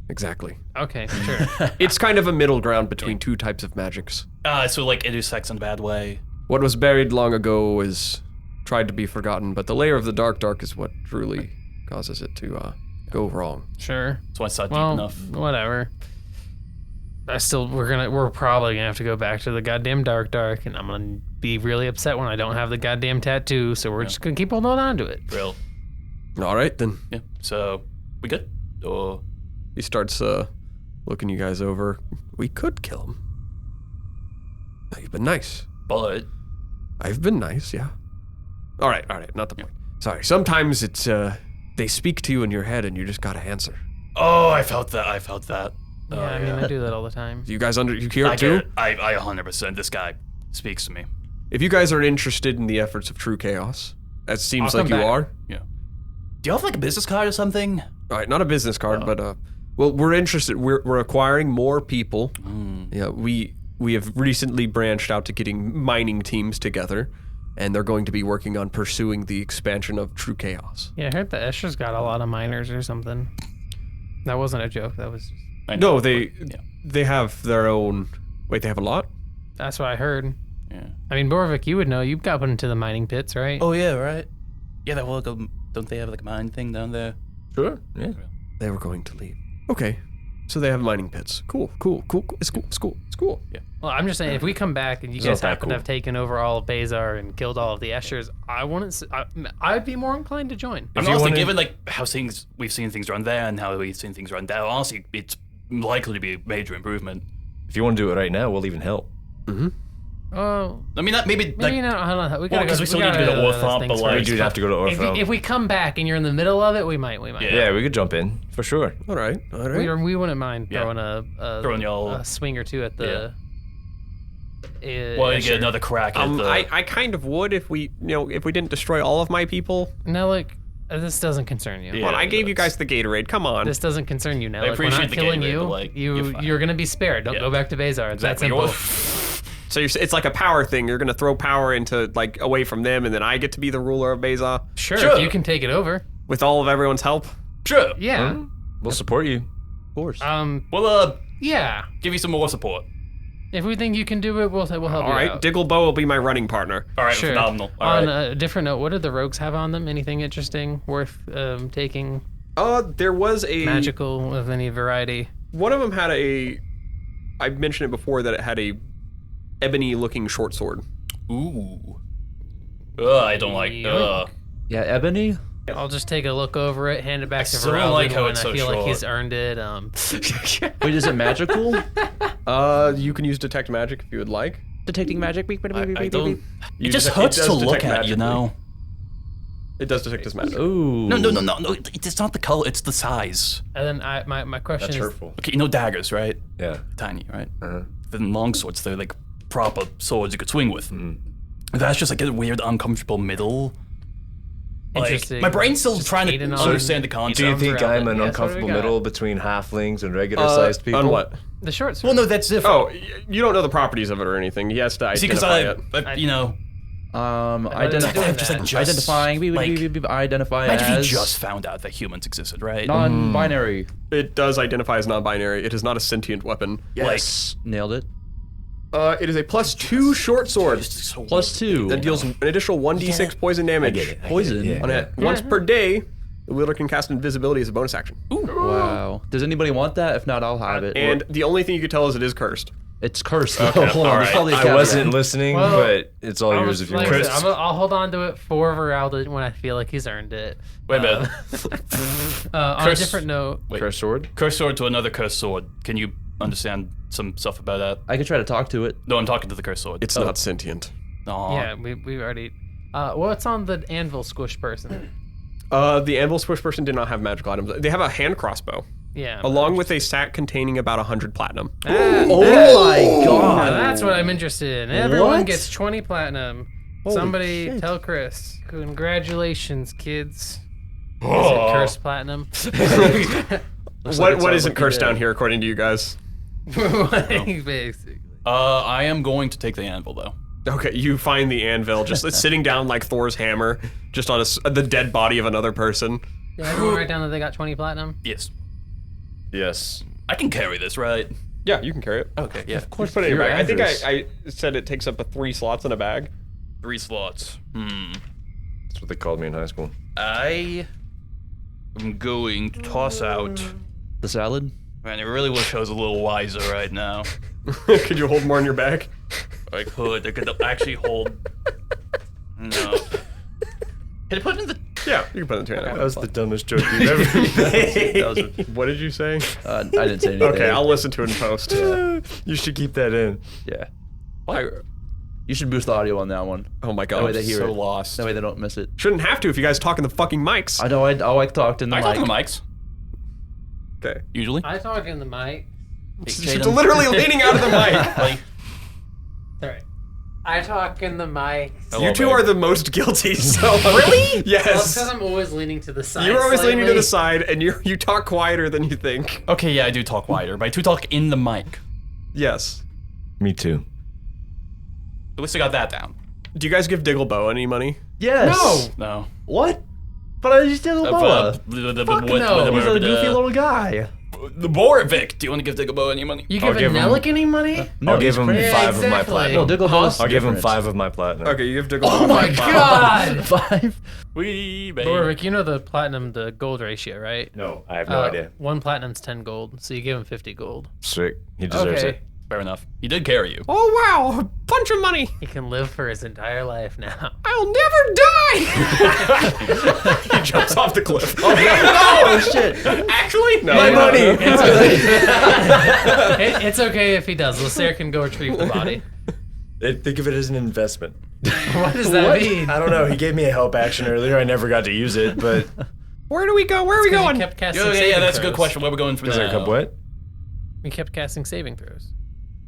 Exactly. Okay, sure. It's kind of a middle ground between two types of magics. So like intersects in a bad way. What was buried long ago is tried to be forgotten, but the layer of the dark is what truly causes it to go wrong. Sure. So I saw deep Well, enough. whatever. We're probably gonna have to go back to the goddamn dark, and I'm gonna be really upset when I don't have the goddamn tattoo. So we're just gonna keep holding on to it. Real. All right, then. Yeah. So we good? Or He starts looking you guys over. We could kill him. No, you've been nice. but I've been nice, yeah. All right, not the point. Sorry, sometimes it's, they speak to you in your head and you just gotta answer. oh, I felt that. Yeah, I mean, I do that all the time. You guys you hear I it too? get it. I 100%. This guy speaks to me. If you guys are interested in the efforts of true chaos, as seems I'll like come you back. are. Yeah. Do you have like a business card or something? All right, not a business card, but well, we're interested. We're acquiring more people. Yeah, we have recently branched out to getting mining teams together, and they're going to be working on pursuing the expansion of true chaos. Yeah, I heard the Escher's got a lot of miners or something. That wasn't a joke. That was. I know, No, they but, yeah. they have their own. Wait, they have a lot? That's what I heard. Yeah. I mean, Boravik, you would know. You got put into the mining pits, right? Oh yeah, right. Yeah, that will go. Don't they have like a mine thing down there? Sure. Yeah. They were going to leave. Okay, so they have mining pits. Cool. It's cool. Yeah. Well, I'm just saying, if we come back and you It's guys not that happen to have taken over all of Bazar and killed all of the Eschers, I wouldn't. I'd be more inclined to join. I'm If you honestly wanna- given like how we've seen things run there and how we've seen things run down. Honestly, it's likely to be a major improvement. If you want to do it right now, we'll even help. Oh, I mean, maybe maybe not. Hold on. We gotta because go. we still need to go to Orthomp, but like, We do have to go to Orfeld. If we come back and you're in the middle of it, we might. Yeah, we could jump in for sure. All right. We wouldn't mind throwing Throwing y'all a swing or two at the. Well, you get another crack at the. I kind of would if we didn't destroy all of my people. Nelik, this doesn't concern you. Yeah. Come on, I gave you guys the Gatorade. Come on. This doesn't concern you, Nelik. I appreciate We're not the killing Gatorade, you. but, like, You're gonna be spared. Don't go back to Bazar. It's that simple. So it's like a power thing. You're gonna throw power into like away from them, and then I get to be the ruler of Bazar Sure, if you can take it over. with all of everyone's help. Sure. Yeah. We'll support you. Of course. We'll Yeah. give you some more support. If we think you can do it, we'll help All you right, out. Digglebow will be my running partner. All right, Sure. phenomenal. All On right. a different note, what did the rogues have on them? Anything interesting worth taking? There was a Magical of any variety? One of them had I mentioned it before that it had a ebony-looking short sword. Ooh. I don't like. Yoink. Yeah, Ebony? I'll just take a look over it, hand it back to still don't Voralden like how when it's I so feel like short. he's earned it. Wait, is it magical? You can use detect magic if you would like. Detecting magic? I don't. You It just detect- hurts does to look detect at, you magically. know. It does detect as magic. Ooh. No. It's not the color. It's the size. And then my question That's is, hurtful. Okay, you know daggers, right? Yeah. Tiny, right? Then long swords, they're like proper swords you could swing with. That's just like a weird, uncomfortable middle. Like, Interesting. my brain's still Just trying to Aiden on- understand the Do concept. you think I'm an Yeah, so what do we uncomfortable got? middle between halflings and regular-sized people? On what? the short sword. Well, no, that's different. Oh, you don't know the properties of it or anything. He has to See, because identify it. you know, Identify. just like Identifying. Identify imagine as you just found out that humans existed, right? non-binary. It does identify as non-binary. It is not a sentient weapon. Yes. Nailed it. It is a +2 short sword +2. that deals an additional 1d6 poison damage. Poison. On it. Once per day, the wielder can cast invisibility as a bonus action. Wow. Does anybody want that? If not, I'll have it. And the only thing you could tell is it is cursed. It's cursed. Hold on. There's probably a I caveat. wasn't listening, Well, but it's all yours if you like want. I said, I'll hold on to it for Voralden when I feel like he's earned it. Wait a minute. On a Curse- different note, Cursed sword? Cursed sword to another cursed sword. Can you understand some stuff about that? I could try to talk to it. No, I'm talking to the cursed sword. It's not sentient. Aw. yeah, we've already. What's on the anvil squish person? The anvil squish person did not have magical items. They have a hand crossbow, Yeah. along with a sack containing about 100 platinum. Oh my god. That's what I'm interested in. Everyone What? gets 20 platinum. Somebody tell Chris. Congratulations, kids. Is it cursed platinum? What isn't cursed down here, according to you guys? Basically. I am going to take the anvil though. Okay, you find the anvil just sitting down like Thor's hammer, just on the dead body of another person. Did everyone write down that they got 20 platinum? Yes. Yes. I can carry this, right? Yeah, you can carry it. Okay, yeah. Of course, put it in your You're bag. I think Adras. I said it takes up to 3 slots in a bag. 3 slots. That's what they called me in high school. I am going to toss out. The salad? Man, I really wish I was a little wiser right now. Could you hold more in your bag? I could actually hold. No. Can I put it in the? Yeah, you can put it in your That bag. was the dumbest joke you've ever made. What did you say? I didn't say anything. Okay, I'll listen to it in post. You should keep that in. Yeah. I- You should boost the audio on that one. oh my That way god. they hear So it. lost. That way they don't miss it. Shouldn't have to if you guys talk in the fucking mics. I know. I talked in the I talk mic. to the mics Okay. usually. I talk in the mic. She's literally leaning out of the mic. Like, Sorry. I talk in the mic. hello, You two babe. are the most guilty, so. Really? Yes. Well, it's because I'm always leaning to the side. You're always leaning to slightly. the side, and you talk quieter than you think. Okay, yeah, I do talk wider, but I do talk in the mic. Yes. Me too. At least I got that down. Do you guys give Digglebow any money? Yes. No. What? But I just did a boa. Fuck no. He's a goofy little guy. The Boravik. Do you want to give Digglebow any money? You I'll give a give him- Nelik any money? No, I'll give he's him crazy. 5 of my exactly. platinum. No, Digglebow's I'll give him different. 5 of my platinum. Okay, you give Digglebow. Oh my god! 5. Wee, babe. Borvik, you know the platinum to gold ratio, right? No, I have no idea. 1 platinum's 10 gold, so you give him 50 gold. Sick. He deserves Okay. it. Fair enough. He did carry you. Oh wow, a bunch of money. He can live for his entire life now. I'll never die. He jumps off the cliff. Oh Oh shit! Actually, no. My money. It's okay if he does. Lehsair can go retrieve the body. They think of it as an investment. What does that mean? I don't know. He gave me a help action earlier. I never got to use it, but Where do we go? Where are we going? Kept casting Yeah, saving that's a good throws. question. Where are we going from is there a now? couple what? We kept casting saving throws.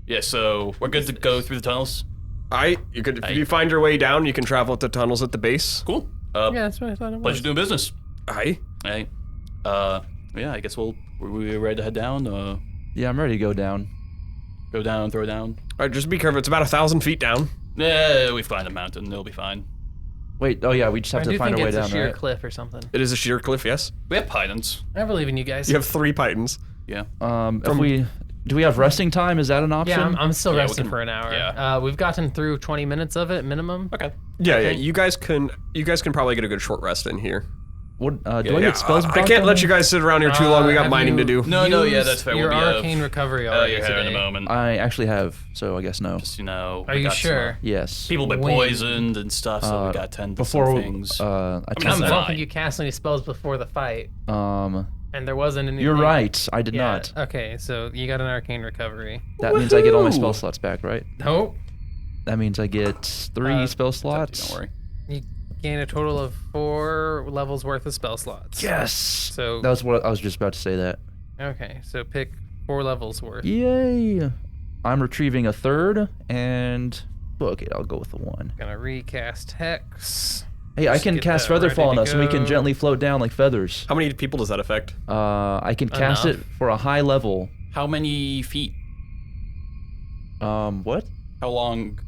Yeah, so we're good to go through the tunnels. If you find your way down, you can travel to tunnels at the base. Cool. Yeah, that's what I thought it was. Pleasure doing business. Aye. Hey. Yeah, I guess we're ready to head down. Yeah, I'm ready to go down. Go down, throw down. All right, just be careful. It's about 1,000 feet down. Yeah, we find a mountain. It'll be fine. Wait, oh yeah, we just have I to do find think our way it's down, a sheer right? cliff or something. It is a sheer cliff, yes. We have pythons. I believe in you guys. You have 3 pythons. Yeah. Do we have resting time? Is that an option? Yeah, I'm still Yeah, we resting can- for an hour. yeah. We've gotten through 20 minutes of it minimum. Okay. Yeah, yeah. You guys can probably get a good short rest in here. What, do I Yeah, get spells I back can't on let me? you guys sit around here too long. We got Have mining to you do. No, yeah, used that's fair. Your We'll be, arcane recovery Oh, already you're here in a today. moment. I actually have, so I guess no. Just, Are we you got sure? Yes. People been When? poisoned and stuff, so we got 10 before things. I mean, took I'm I that. don't fine. think you cast any spells before the fight, Um, and there wasn't anything. you're right. I did Yeah, not. Okay, so you got an arcane recovery. That means I get all my Woohoo! spell slots back, right? Nope. That means I get 3 spell It's slots. empty, don't worry. You gain a total of 4 levels worth of spell slots. Yes. So That was what I was just about to say. That. okay, so pick 4 levels worth. Yay! I'm retrieving a 3rd, and okay, I'll go with the 1. Gonna recast Hex. Hey, I Just can get cast that ready Featherfall on to us, and we can go. gently float down like feathers. How many people does that affect? I can cast Enough. it for a high level. How many feet? What? How long?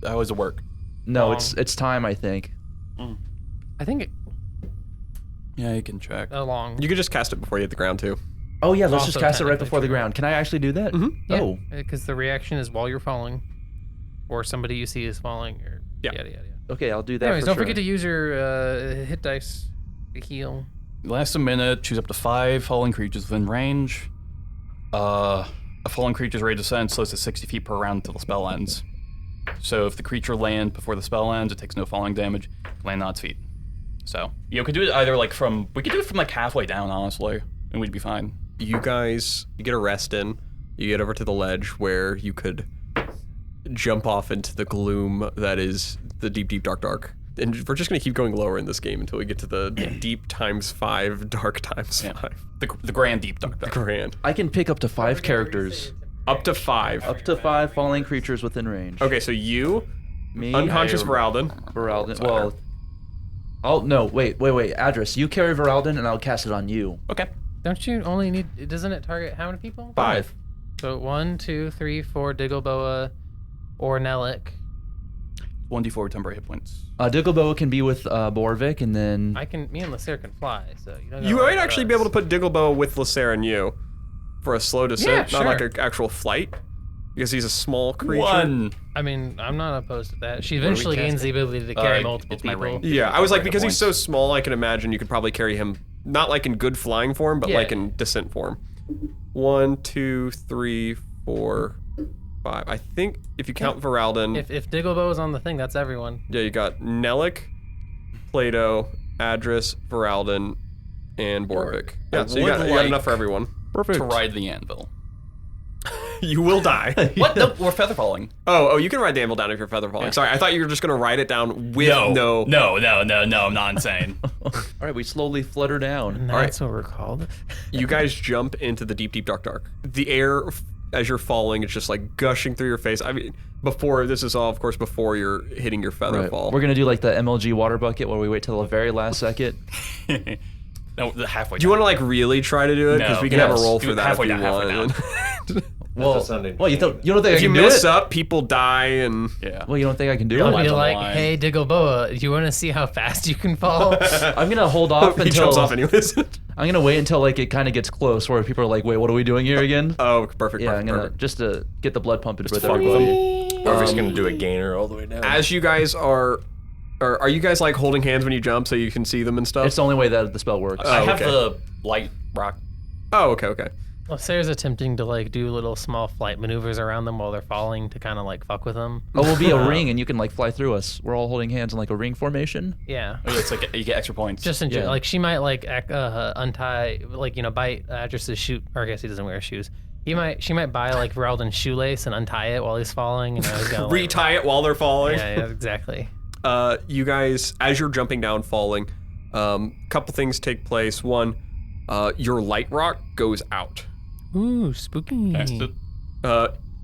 How does it work? No, it's time, I think. I think it, Yeah, you can check. long. You could just cast it before you hit the ground too. Oh yeah, let's just Also cast it right technically before the true. ground. Can I actually do that? Oh, Because the reaction is while you're falling, or somebody you see is falling, or Yeah. yada yada. okay, I'll do that. Anyways, for don't sure. forget to use your hit dice to heal. Lasts a minute. Choose up to 5 falling creatures within range. A fallen creature's rate of descent slows to 60 feet per round until the spell ends. So if the creature lands before the spell ends, it takes no falling damage. Land on its feet. So you could do it either like we could do it from like halfway down, honestly, and we'd be fine. You get a rest in. You get over to the ledge where you could jump off into the gloom that is the deep, deep, dark, dark. And we're just gonna keep going lower in this game until we get to the deep times 5, dark times 5. The grand deep dark. Grand. I can pick up to 5 characters. Up to 5. Up to 5 falling creatures within range. Okay, so you, Me, unconscious Voralden. Voralden. Well, oh no, wait. Adras, you carry Voralden, and I'll cast it on you. Okay. Don't you only need? Doesn't it target how many people? 5. So 1, 2, 3, 4 Diggleboa or Nellic. 1d4 temporary hit points. Diggleboa can be with Boravik, and then Me and Lehsair can fly, so you don't. You might actually be able to put Diggleboa with Lehsair and you for a slow descent, Yeah, not like sure. an actual flight, because he's a small creature. 1. I mean, I'm not opposed to that. She eventually gains the ability to carry multiple it's my people. ring. Yeah, I was like, Temporary because hit he's so small, I can imagine you could probably carry him, not like in good flying form, but Yeah. like in descent form. 1, 2, 3, 4, 5. I think if you count Voralden, If Diggleboa is on the thing, that's everyone. yeah, you got Nellic, Plato, Adras, Voralden, and Boravik. Yeah, so you got would enough like- for everyone. To ride the anvil. You will die. What? No, we're feather falling. Oh, you can ride the anvil down if you're feather falling. Sorry, I thought you were just gonna ride it down with no. No, I'm not insane. all right, we slowly flutter down. And that's what we're called. You guys jump into the deep, deep, dark, dark. The air, as you're falling, it's just like gushing through your face. I mean, this is all, of course, before you're hitting your feather Right. fall. We're gonna do like the MLG water bucket where we wait till the very last second. No, the halfway. Do you want to like really try to do it? Because No. we can have a Yes. roll Do for it that halfway if you down, want. halfway Well, you don't think I If you can do mess it? up, people die, and Yeah. Well, you don't think I can do I'll it? be on the like, line. hey, Diggleboa, do you want to see how fast you can fall? I'm gonna hold off he until jumps off anyways. I'm gonna wait until like it kind of gets close, where people are like, "Wait, what are we doing here again?" Oh, perfect. Yeah, perfect, I'm gonna perfect. just to get the blood pumping with fuck with everybody. Or if he's gonna do a gainer all the way down. As you guys are you guys like holding hands when you jump so you can see them and stuff? It's the only way that the spell works. I have okay. the light rock. Oh, okay. Lehsair's attempting to like do little small flight maneuvers around them while they're falling to kind of like fuck with them. Oh, we'll be a ring, and you can like fly through us. We're all holding hands in like a ring formation. Yeah. Oh, yeah, it's like you get extra points. Just Yeah. like she might like untie, like bite Adras' shoe, or I guess he doesn't wear shoes. She might buy like Voralden's shoelace and untie it while he's falling, and I was gonna Retie it while they're falling. Yeah, exactly. You guys, as you're jumping down, falling, couple things take place. One, your light rock goes out. Ooh, spooky. Cast it.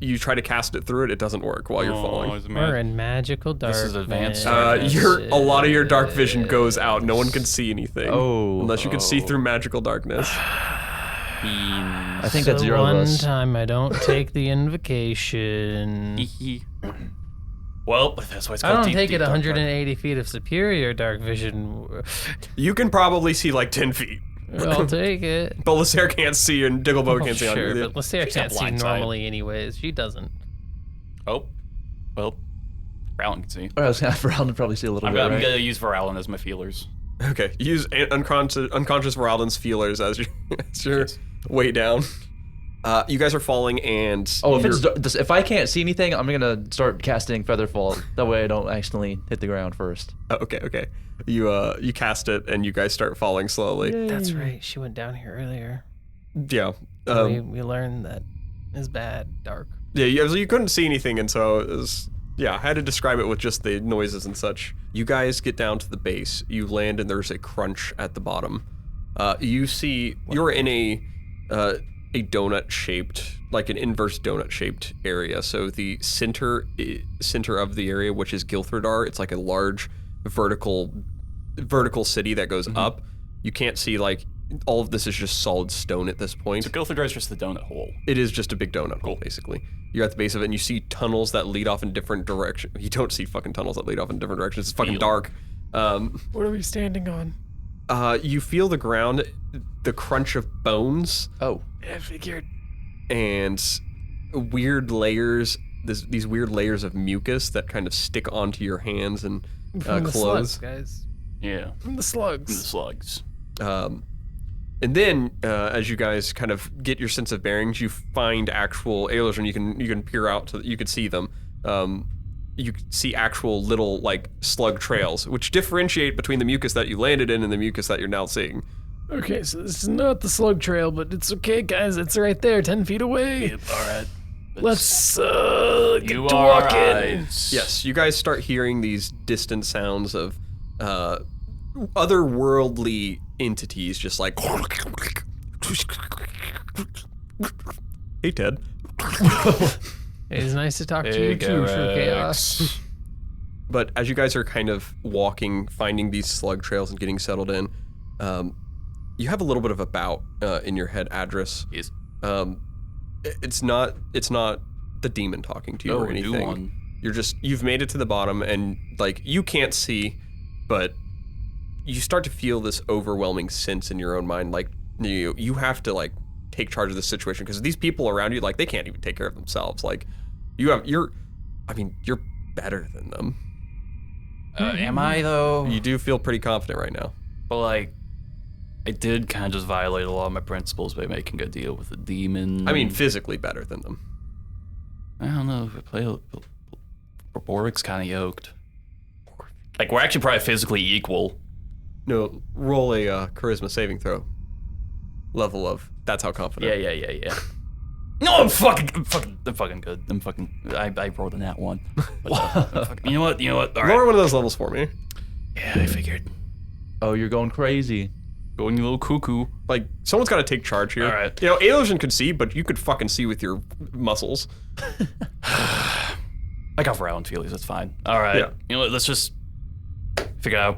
You try to cast it through it, it doesn't work while you're falling. We're in magical dark. This is advanced. A lot of your dark vision goes out. No one can see anything. Oh. Unless you can see through magical darkness. I think that's zero of one us. time I don't take the invocation. Well, that's why it's I called don't deep, take deep it dark 180 feet of superior dark vision. You can probably see like 10 feet. I'll take it. But Lehsair can't see you and Digglebow can't see on Sure, you. but Lehsair She's can't got see blindsided. normally anyways. She doesn't. Oh, well, Voralden can see. I was gonna Voralden probably see a little I'm bit, right? gonna use Voralden as my feelers. Okay, use unconscious Voralden's feelers as your way down. You guys are falling and... Oh, you're- if I can't see anything, I'm gonna start casting Featherfall. That way I don't accidentally hit the ground first. Oh, okay. You cast it and you guys start falling slowly. That's right. She went down here earlier. Yeah. We learned that is bad. Dark. Yeah, you couldn't see anything, and so it was... Yeah, I had to describe it with just the noises and such. You guys get down to the base. You land, and there's a crunch at the bottom. You see... You're in a donut-shaped... Like an inverse donut-shaped area. So the center of the area, which is Gilthradar, it's like a large vertical city that goes up. You can't see, like... All of this is just solid stone at this point. So Gilthradar is just the donut hole. It is just a big donut hole, basically. You're at the base of it, and you see tunnels that lead off in different directions. You don't see fucking tunnels that lead off in different directions. It's fucking dark. What are we standing on? You feel the ground, the crunch of bones, Oh. I figured. and weird layers. These weird layers of mucus that kind of stick onto your hands and From the clothes. slugs, guys. Yeah. From the The slugs. slugs. And then, as you guys kind of get your sense of bearings, you find actual Alosrin. You can peer out so that you can see them. You can see actual little like slug trails, which differentiate between the mucus that you landed in and the mucus that you're now seeing. Okay, so this is not the slug trail, but it's okay, guys. It's right there, 10 feet away. Yep, all right. Let's get You to are walking. right. Yes, you guys start hearing these distant sounds of otherworldly entities, just like. Hey, Ted. It is nice to talk to Hey, you too, True Chaos. But as you guys are kind of walking, finding these slug trails and getting settled in, you have a little bit of a bout in your head, Adras. Yes. It's not the demon talking to you or No, new anything. one. You've made it to the bottom, and like you can't see, but you start to feel this overwhelming sense in your own mind, like you have to like take charge of the situation because these people around you, like they can't even take care of themselves. Like you're better than them. Am I though? You do feel pretty confident right now. But like, I did kind of just violate a lot of my principles by making a deal with a demon. I mean, physically better than them. I don't know if I play. Boravic's kind of yoked. Like, we're actually probably physically equal. No, roll a charisma saving throw. Level of. That's how confident. Yeah. No, I'm fucking good. I rolled a nat one. But, you know what? All right. Lower one of those levels for me. Yeah, I figured. Oh, you're going crazy. Going a little cuckoo. Like, someone's got to take charge here. All right. You know, Alosrin could see, but you could fucking see with your muscles. I got Voralden feelings. That's fine. All right. Yeah. You know what? Let's just figure out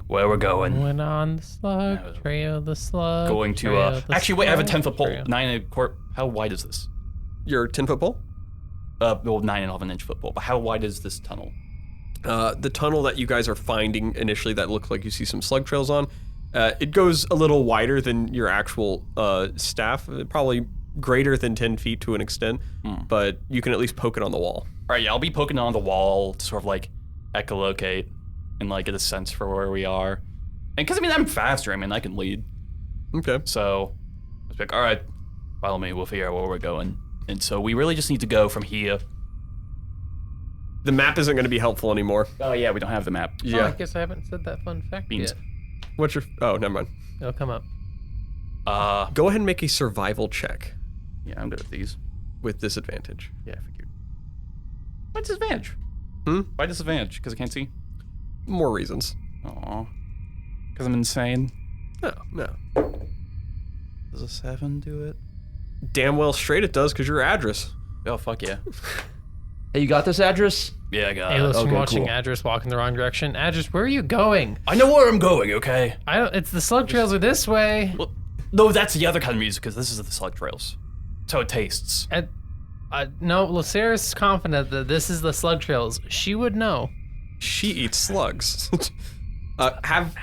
where we're going. Went on the slug trail, the slug. Going to trail, the actually wait. I have a slug 10-foot pole. trail. 9 and a quarter. How wide is this? Your 10-foot pole? Well, 9 and 11 inch foot pole. But how wide is this tunnel? The tunnel that you guys are finding initially that looks like you see some slug trails on, it goes a little wider than your actual staff, probably greater than 10 feet to an extent, but you can at least poke it on the wall. All right, yeah, I'll be poking on the wall to sort of like echolocate and like get a sense for where we are. And because I mean, I'm faster. I mean, I can lead. Okay. So it's like, all right, follow me. We'll figure out where we're going. And so we really just need to go from here. The map isn't going to be helpful anymore. Oh yeah, we don't have the map. Oh, I guess I haven't said that fun fact Beans. yet. What's your... Oh, never mind. It'll come up. Go ahead and make a survival check. Yeah, I'm good at these. with disadvantage. Yeah, I figured. Why disadvantage? Hmm? Why disadvantage? Because I can't see? More reasons. Aw. Because I'm insane. No. Does a 7 do it? Damn well straight it does because you're Adras. Oh, fuck yeah. Hey, you got this address? Yeah, I got Ayla's it. from watching cool. Adras walk in the wrong direction. Adras, where are you going? I know where I'm going, okay? It's the slug trails are this way. Well, no, that's the other kind of music, because this is the slug trails. That's how it tastes. No, Lehsair is confident that this is the slug trails. She would know. She eats slugs. Have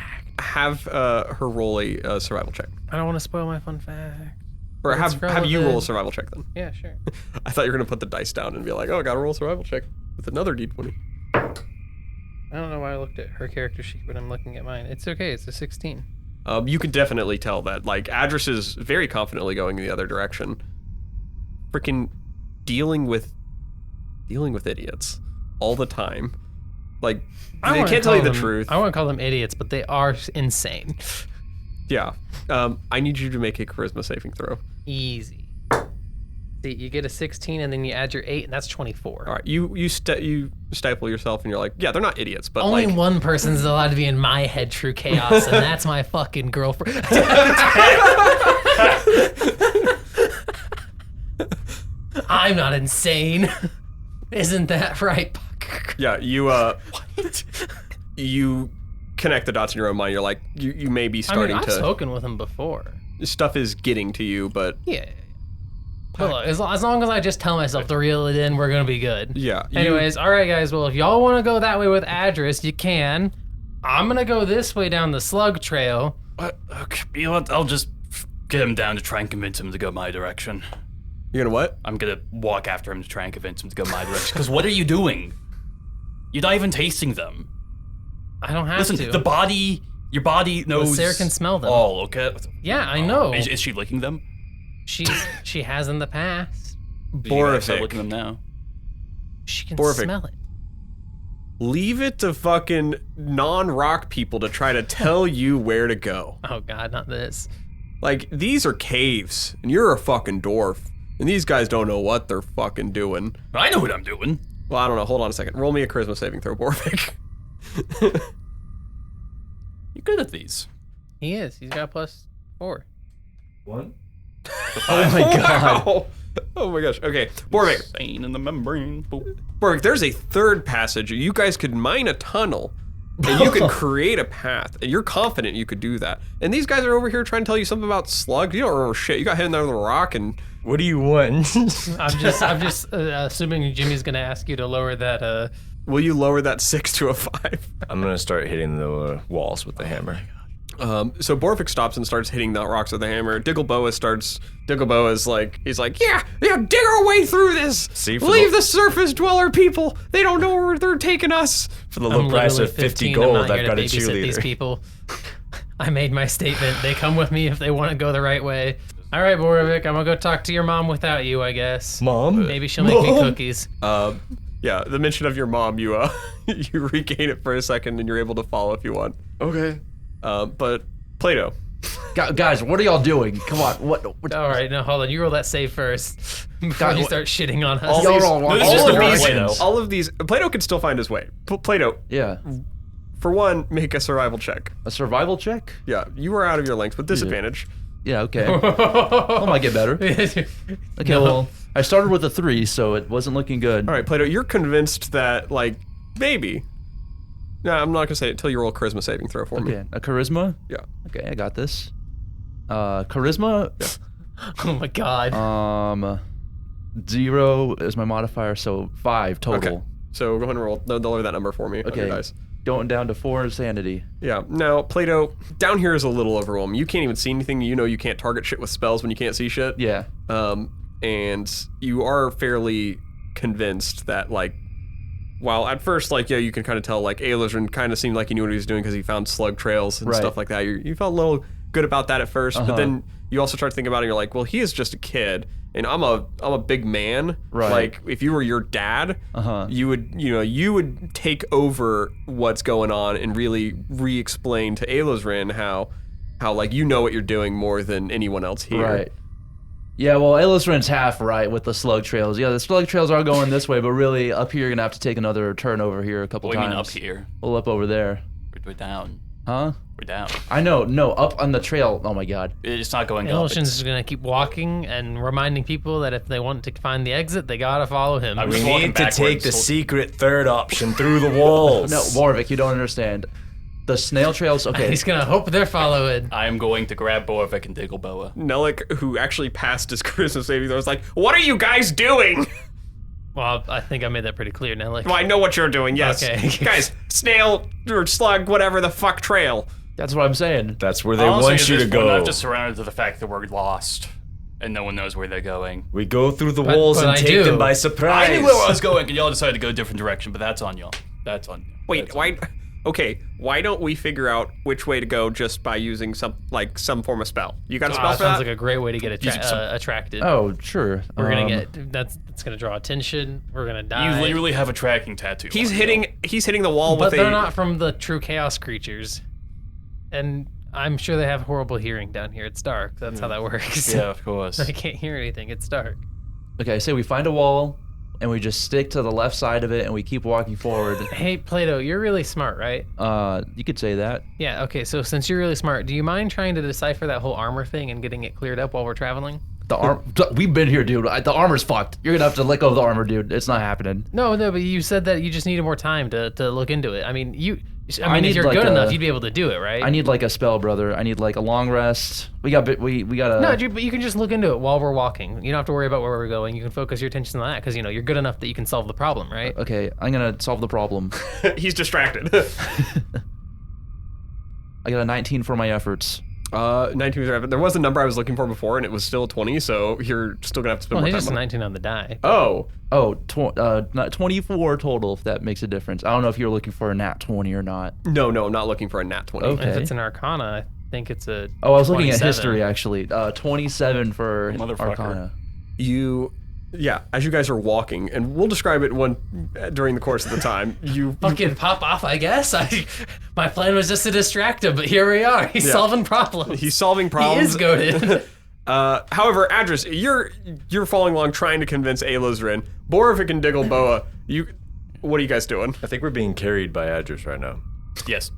her roll a survival check. I don't want to spoil my fun fact. Or It's have you roll a relevant. survival check then. Yeah, sure. I thought you were gonna put the dice down and be like, oh, I gotta roll a survival check with another d20. I don't know why I looked at her character sheet, but I'm looking at mine. It's okay. It's a 16. You can definitely tell that like Adras is very confidently going in the other direction. Freaking dealing with idiots all the time. Like they can't tell you the truth. I won't call them idiots, but they are insane. Yeah. I need you to make a charisma saving throw. Easy. See, you get a 16 and then you add your 8, and that's 24. All right. You stifle yourself and you're like, yeah, they're not idiots, but Only like one person's allowed to be in my head true chaos, and that's my fucking girlfriend. I'm not insane. Isn't that right? yeah, you connect the dots in your own mind. You're like, you may be starting I've to spoken with him before. stuff is getting to you, but Yeah. But look, as long as I just tell myself to reel it in, we're gonna be good. yeah. Anyways, all right, guys. Well, if y'all want to go that way with Adras, you can. I'm gonna go this way down the slug trail. Okay, you know what? I'll just get him down to try and convince him to go my direction. You're gonna what? I'm gonna walk after him to try and convince him to go my direction. Because what are you doing? You're not even tasting them. I don't have Listen, to. your body knows. Lehsair can smell them. Oh, okay. Yeah, I know. Is she licking them? She has in the past. You gotta start Boravik. licking them now. She can Boravik. smell it. Leave it to fucking non-rock people to try to tell you where to go. Oh God, not this. Like, these are caves, and you're a fucking dwarf, and these guys don't know what they're fucking doing. I know what I'm doing. Well, I don't know. Hold on a second. Roll me a charisma saving throw, Boravik. You're good at these. He is. He's got +4. One. Oh my god. Wow. Oh my gosh. Okay, Boravik. Vein in the membrane. Boop. Boravik, there's a third passage. You guys could mine a tunnel, and you could create a path, and you're confident you could do that. And these guys are over here trying to tell you something about slugs. You don't remember shit. You got hit in there with a rock, and What do you want? I'm just assuming Jimmy's gonna ask you to lower that. will you lower that 6 to a 5? I'm gonna start hitting the walls with the hammer. So Boravik stops and starts hitting the rocks with the hammer. Diggleboa's like, he's like, yeah, dig our way through this. See, for Leave the- the surface dweller people. They don't know where they're taking us. For the I'm low price literally of 50 15. gold, I'm not I've here got to a babysit these cheerleader. people. I made my statement. They come with me if they want to go the right way. All right, Boravik, I'm gonna go talk to your mom without you, I guess. Mom? Maybe she'll make me cookies. Yeah, the mention of your mom, you you regain it for a second and you're able to follow if you want. Okay. But Plato. Guys, what are y'all doing? Come on. What All right, no, hold on. You roll that save first before God, you what- start shitting on us. Y'all don't want this is all the of wrong these- way, though. All of these, Plato can still find his way. Plato, Yeah. for one, make a survival check. A survival check? Yeah, you are out of your lengths with disadvantage. Yeah, okay. I might get better. Okay, well, I started with a 3, so it wasn't looking good. All right, Plato, you're convinced that, like, maybe. No, I'm not gonna say it until you roll a charisma saving throw for me. Okay, a charisma? Yeah. Okay, I got this. Charisma? Oh my God. 0 is my modifier, so 5 total. Okay. So go ahead and roll. No, lower that number for me. on your Okay. dice. Going down to 4 sanity. Yeah. Now, Plato, down here is a little overwhelming. You can't even see anything. You know you can't target shit with spells when you can't see shit. Yeah. And you are fairly convinced that, like, while at first, like, yeah, you can kind of tell, like, Alosrin kind of seemed like he knew what he was doing because he found slug trails and Right. stuff like that. You felt a little good about that at first, but Uh-huh. then you also start thinking about it and you're like, well, he is just a kid, and I'm a big man. Right. Like, if you were your dad, Uh-huh. you would take over what's going on and really re-explain to Alosrin how like you know what you're doing more than anyone else here. Right. Yeah, well, Alosrin's half right with the slug trails. Yeah, the slug trails are going this way, but really up here you're gonna have to take another turn over here a couple What do you times. mean up here? Well, up over there. We're down. Huh? We're down. I know, no, up on the trail. Oh my god. It's not going up. Alosrin's just gonna keep walking and reminding people that if they want to find the exit, they gotta follow him. I'm We just walking need to take backwards. the secret third option through the walls. No, Boravik, you don't understand. The snail trails, okay. He's gonna hope they're following. I am going to grab Boravik and Diggleboa. Nellic, who actually passed his charisma saving throw, was like, "What are you guys doing?" Well, I think I made that pretty clear, Nelly. Well, I know what you're doing. Yes, Okay. guys, snail or slug, whatever the fuck trail. That's what I'm saying. That's where they Honestly, want at you this to point, go. I'm just surrounded to the fact that we're lost, and no one knows where they're going. We go through the walls but and I take do. them by surprise. I knew where I was going, and y'all decided to go a different direction, but that's on y'all. That's on you. Wait, why? Okay, why don't we figure out which way to go just by using some form of spell? You got a spell That for sounds that? like a great way to get attracted. Oh, sure. We're gonna get that's gonna draw attention. We're gonna die. You literally have a tracking tattoo. He's on hitting the wall but with they're a. not from the true chaos creatures, and I'm sure they have horrible hearing down here. It's dark. That's how that works. you. Yeah, of course. I can't hear anything. It's dark. Okay, I say we find a wall and we just stick to the left side of it and we keep walking forward. Hey, Plato, you're really smart, right? You could say that. Yeah. Okay. So since you're really smart, do you mind trying to decipher that whole armor thing and getting it cleared up while we're traveling? We've been here, dude. The armor's fucked. You're gonna have to let go of the armor, dude. It's not happening. No, but you said that you just needed more time to look into it. I mean, I need if you're like good a- enough, you'd be able to do it, right? I need like a spell, brother. I need like a long rest. We got a. No, dude, but you can just look into it while we're walking. You don't have to worry about where we're going. You can focus your attention on that because you're good enough that you can solve the problem, right? Okay, I'm gonna solve the problem. He's distracted. I got a 19 for my efforts. 19 was right. There was a number I was looking for before, and it was still 20. So you're still gonna have to spend Well, more he's time just on it. 19 on the die. Oh, Not 24 total, if that makes a difference. I don't know if you're looking for a nat 20 or not. no, I'm not looking for a nat 20. Okay. If it's an Arcana, I think it's a. Oh, I was looking at 27. history actually. 27 for Motherfucker. Arcana. Yeah, as you guys are walking, and we'll describe it during the course of the time. You Fucking pop off, I guess. My plan was just to distract him, but here we are. He's solving problems. he's solving He problems. is goaded. However, Adras, you're following along trying to convince Alosrin, Boravik and Diggleboa. What are you guys doing? I think we're being carried by Adras right now. Yes.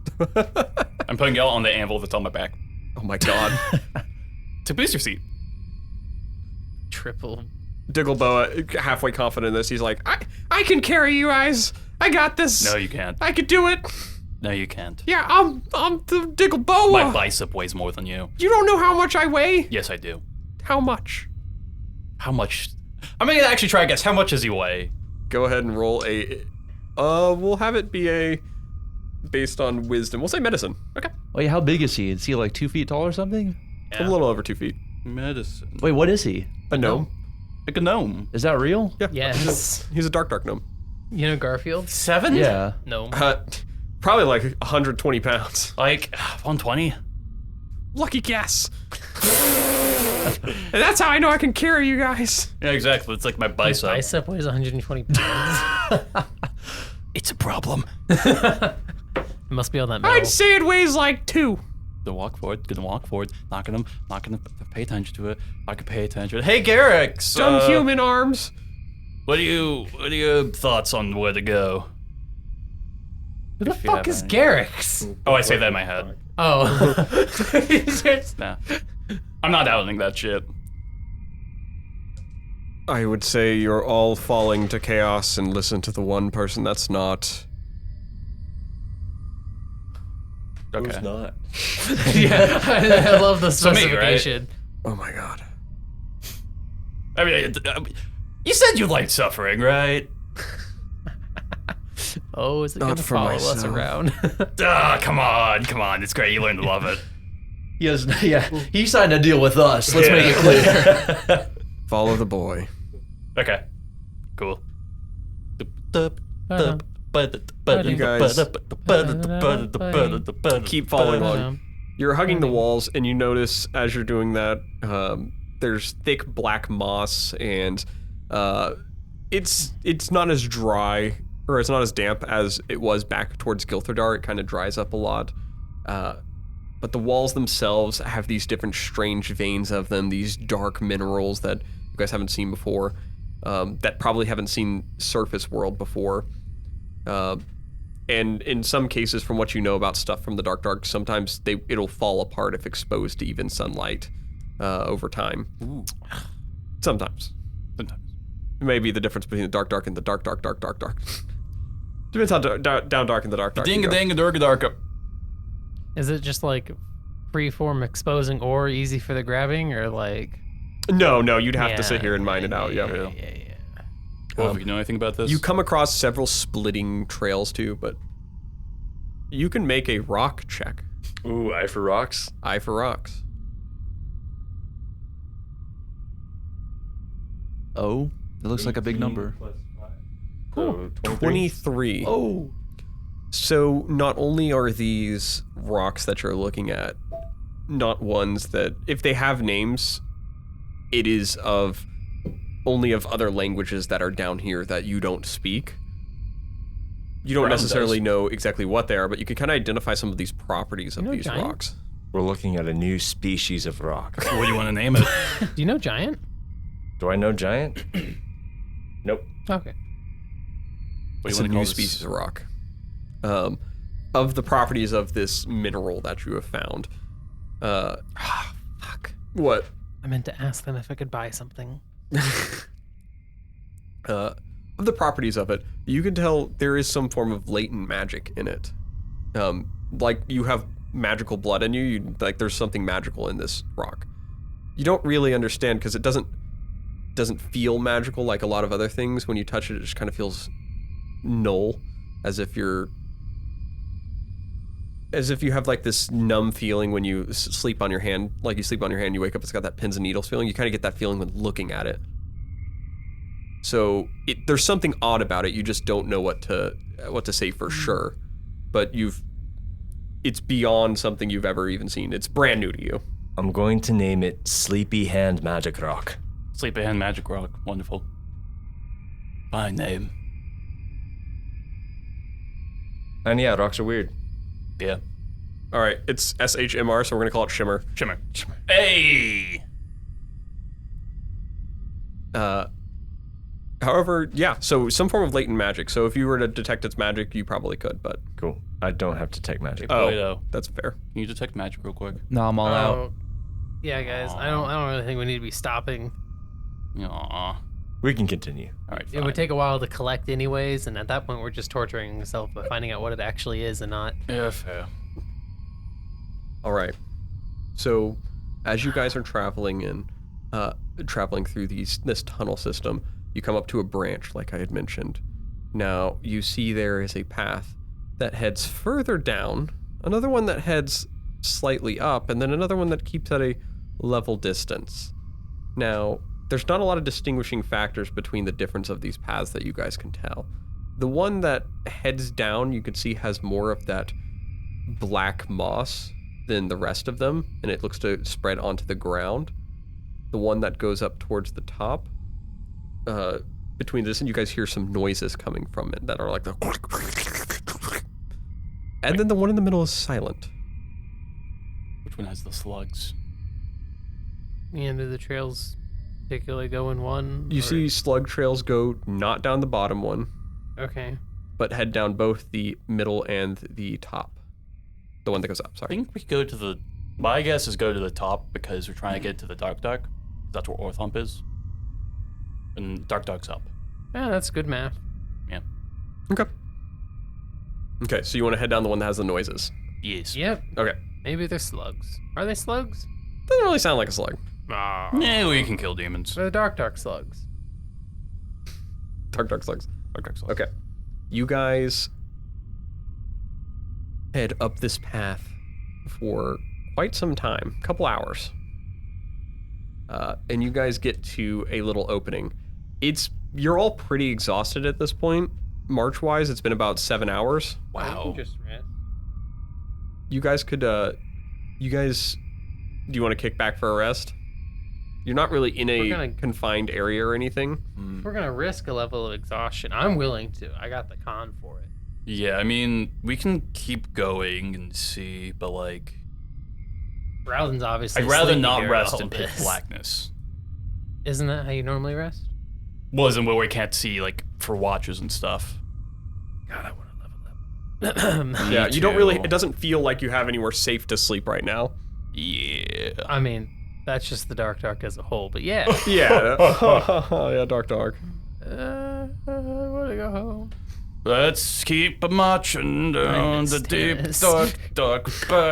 I'm putting y'all on the anvil that's on my back. Oh my god. To booster seat. Triple. Diggleboa, halfway confident in this, he's like, I can carry you guys. I got this. No, you can't. I could do it. No, you can't. Yeah, I'm the Diggleboa. My bicep weighs more than you. You don't know how much I weigh? Yes, I do. How much? How much? I'm gonna actually try to guess. How much does he weigh? Go ahead and roll a. We'll have it be based on wisdom. We'll say medicine. Okay. Wait, how big is he? Is he like 2 feet tall or something? A little over 2 feet. Medicine. Wait, what is he? A gnome. Like a gnome. Is that real? Yeah. Yes. He's a dark gnome. You know Garfield? 7? Yeah. No. Probably like 120 pounds. Like 120. Lucky guess. And that's how I know I can carry you guys. Yeah, exactly. It's like my bicep. Bicep weighs 120 pounds. It's a problem. It must be on that metal. I'd say it weighs like 2. Gonna walk forward. Not gonna pay attention to it. I can pay attention. Hey, Garrick. Dumb human arms. What are your thoughts on where to go? Who the If you fuck have is any. Garrick's? Oh, I say that in my head. Oh. Nah. I'm not outing that shit. I would say you're all falling to chaos and listen to the one person that's not. Okay. Who's not? Yeah, I love the me, right? specification. Oh my god. I mean, you said you liked suffering, right? Oh, is it Not gonna for follow us myself. around? Come on. It's great. You learn to love it. Yes. Yeah. He signed a deal with us. Let's make it clear. Follow the boy. Okay. Cool. You guys keep following along. You're hugging the walls, and you notice as you're doing that, there's thick black moss, and it's not as dry, or it's not as damp as it was back towards Gilthardar. It kind of dries up a lot. But the walls themselves have these different strange veins of them, these dark minerals that you guys haven't seen before, that probably haven't seen surface world before. And in some cases, from what you know about stuff from the Dark, sometimes it'll fall apart if exposed to even sunlight over time. Ooh. Sometimes. Sometimes. It may be the difference between the dark and the dark. Depends how down dark in the dark. Ding-a-dang-a-dark-a-dark. Is it just like freeform exposing ore, easy for the grabbing, or like? No, you'd have to sit here and mine it out. Yeah. Well, if you know anything about this? You come across several splitting trails too, but you can make a rock check. Ooh, eye for rocks. Eye for rocks. Oh, it looks like a big number. So 23. Oh. So not only are these rocks that you're looking at not ones that, if they have names, it is only of other languages that are down here that you don't speak. You don't necessarily know exactly what they are, but you can kind of identify some of these properties of these giant? rocks. We're looking at a new species of rock. What do you want to name it? Do you know giant? Do I know giant? Nope. Okay. It's a new species of rock. Of the properties of this mineral that you have found. Fuck. What? I meant to ask them if I could buy something. Of the properties of it, you can tell there is some form of latent magic in it. Like you have magical blood in you, like there's something magical in this rock. You don't really understand because it doesn't feel magical like a lot of other things. When you touch it, it just kind of feels null, as if you have like this numb feeling when you sleep on your hand. Like you sleep on your hand, you wake up, it's got that pins and needles feeling. You kind of get that feeling when looking at it. So there's something odd about it. You just don't know what to say for sure. But it's beyond something you've ever even seen. It's brand new to you. I'm going to name it Sleepy Hand Magic Rock. Sleepy Hand Magic Rock. Wonderful. Fine name. And yeah, rocks are weird. Yeah. All right, it's SHMR, so we're gonna call it Shimmer. Shimmer. Hey! However, yeah, so some form of latent magic. So if you were to detect its magic, you probably could, but... Cool. I don't have to take magic. Plato. That's fair. Can you detect magic real quick? No, I'm all out. Yeah, guys. I don't really think we need to be stopping. Aw. We can continue. All right, It fine. would take a while to collect anyways, and at that point we're just torturing ourselves by finding out what it actually is and not. Yeah, fair. All right. So as you guys are traveling through this tunnel system, you come up to a branch, like I had mentioned. Now, you see there is a path that heads further down, another one that heads slightly up, and then another one that keeps at a level distance. Now, there's not a lot of distinguishing factors between the difference of these paths that you guys can tell. The one that heads down, you can see has more of that black moss than the rest of them, and it looks to spread onto the ground. The one that goes up towards the top, between this and you guys hear some noises coming from it that are like the... And then the one in the middle is silent. Which one has the slugs? And do the trails particularly go in one? You see slug trails go not down the bottom one, Okay. but head down both the middle and the top. The one that goes up, I sorry. think we go to the... My guess is go to the top because we're trying to get to the Dark. That's where Orthomp is. And Dark's up. Yeah, that's good math. Yeah. Okay. Okay, so you want to head down the one that has the noises. Yes. Yep. Okay. Maybe they're slugs. Are they slugs? Doesn't really sound like a slug. Ah. Yeah, we can kill demons. They're dark slugs. Dark slugs. Dark slugs. Okay. You guys head up this path for quite some time, a couple hours. And you guys get to a little opening. You're all pretty exhausted at this point. March-wise, it's been about 7 hours. Wow. Just rest. You guys could, do you want to kick back for a rest? You're not really in a confined area or anything. We're gonna risk a level of exhaustion. I'm willing to. I got the con for it. Yeah, I mean, we can keep going and see, but like, Voralden's obviously. I'd rather sleepy not during rest all in pitch this. blackness. Isn't that how you normally rest? Wasn't where we can't see like for watches and stuff. God, I want to level up. Yeah, you don't really. too. It doesn't feel like you have anywhere safe to sleep right now. Yeah. I mean, that's just the Dark as a whole, but yeah. Yeah. Yeah, dark. I want to go home. Let's keep marching down the deep dark. All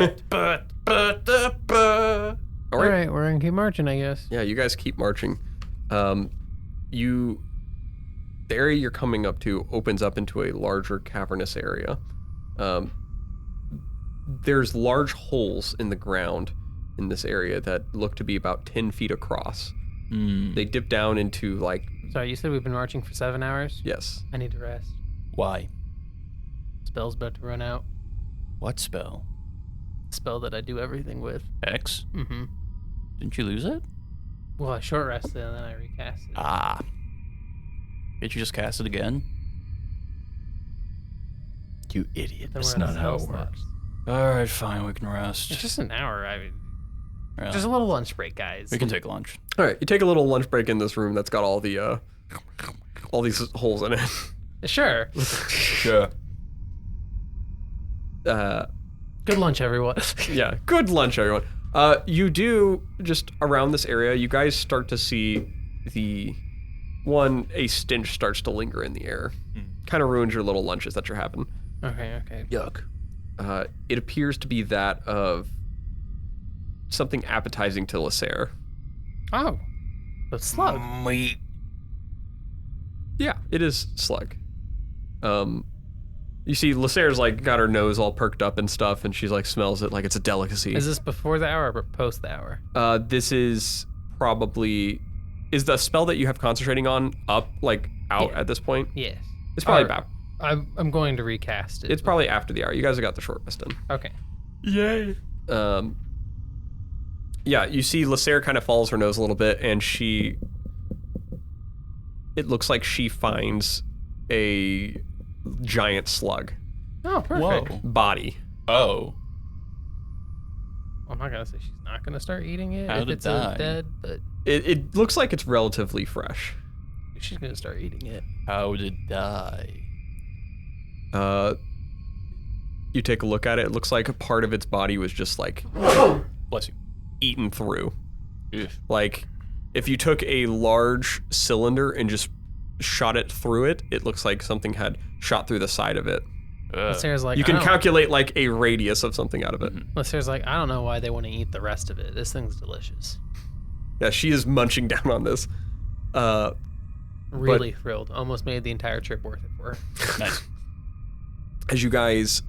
All right, we're gonna keep marching, I guess. Yeah, you guys keep marching. The area you're coming up to opens up into a larger cavernous area. There's large holes in the ground in this area that look to be about 10 feet across. They dip down into like, Sorry, you said we've been marching for 7 hours? yes. I need to rest. Why? Spell's about to run out. What spell? Spell that I do everything with. X? Mm-hmm. Didn't you lose it? Well, I short rested and then I recast it. Ah. Did you just cast it again? You idiot. Then That's we're out not of how spell it works. slots. Alright, fine, we can rest. It's just an hour. I mean, Yeah. just a little lunch break, guys. We can take lunch. All right, you take a little lunch break in this room that's got all the all these holes in it. Sure. Sure. Good lunch, everyone. Yeah, good lunch, everyone. You do, just around this area, you guys start to see a stench starts to linger in the air. Kind of ruins your little lunches that you're having. Okay. Yuck. It appears to be that of something appetizing to Lehsair. Oh. The slug. Meat. Yeah, it is slug. You see Lehsair's like got her nose all perked up and stuff, and she's like smells it like it's a delicacy. Is this before the hour or post the hour? This is probably, is the spell that you have concentrating on up, like out Yeah. at this point? Yes. It's probably Or- about. I'm going to recast it. It's probably after the hour. You guys have got the short rest in. Okay. Yay. Yeah, you see Lehsair kind of follows her nose a little bit, and it looks like she finds a giant slug Oh, perfect. Whoa. body. Oh. I'm not gonna say she's not gonna start eating it How if did it's die? dead, but It looks like it's relatively fresh. she's gonna start eating it. How did die? You take a look at it. It looks like a part of its body was just like Bless you. eaten through. Ugh. Like if you took a large cylinder and just shot it through it, it looks like something had shot through the side of it. Sarah's like, You can I don't- calculate like a radius of something out of it. Sarah's like, I don't know why they want to eat the rest of it. This thing's delicious. Yeah, she is munching down on this. Really thrilled. Almost made the entire trip worth it for her. Nice. As you guys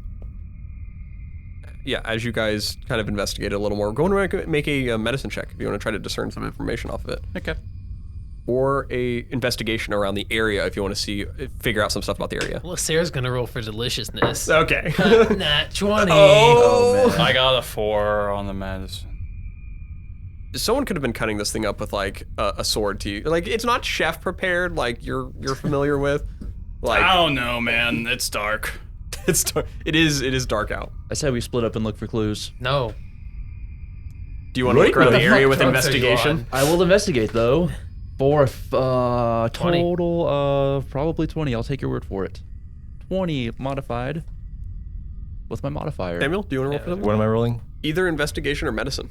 kind of investigate it a little more, go and make a medicine check if you want to try to discern some information off of it. Okay. Or a investigation around the area if you want to figure out some stuff about the area. Well, Sarah's gonna roll for deliciousness. Okay. Nat 20. Oh, I got a 4 on the medicine. Someone could have been cutting this thing up with like a sword to you. Like it's not chef prepared like you're familiar with. Like I don't know, man. It's dark. it is dark out. I said we split up and look for clues. No. Do you want to look around the area with drugs are you investigation? I will investigate though. For a total of probably 20. I'll take your word for it. 20 modified with my modifier. Samuel, do you want to roll for them? What am I rolling? Either investigation or medicine.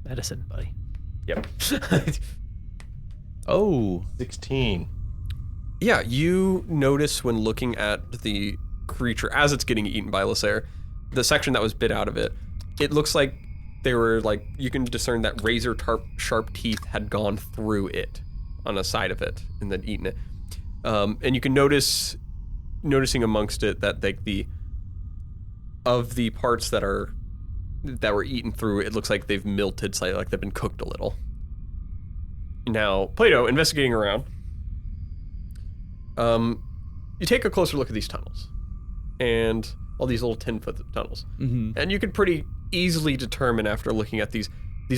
Medicine, buddy. Yep. Oh, 16. Yeah, you notice when looking at the creature as it's getting eaten by Lehsair, the section that was bit out of it, it looks like they were like, you can discern that razor sharp teeth had gone through it on the side of it and then eaten it. And you can noticing amongst it that like the parts that were eaten through, it looks like they've milted slightly, like they've been cooked a little. Now, Plato, investigating around, you take a closer look at these tunnels and all these little 10-foot tunnels. Mm-hmm. And you could pretty easily determine after looking at these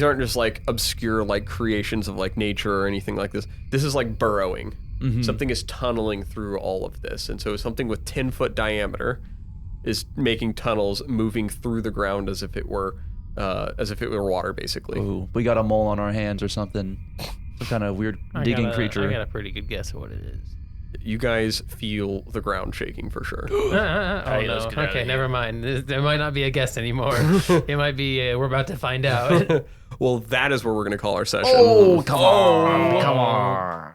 aren't just like obscure like creations of like nature or anything like this. This is like burrowing. Mm-hmm. Something is tunneling through all of this. And so something with 10-foot diameter is making tunnels moving through the ground as if it were water, basically. Ooh, we got a mole on our hands or something. Some kind of weird digging creature. I got a pretty good guess of what it is. You guys feel the ground shaking for sure. Oh no. Okay, never mind. There might not be a guess anymore. It might be we're about to find out. Well, that is where we're going to call our session. Oh, come on.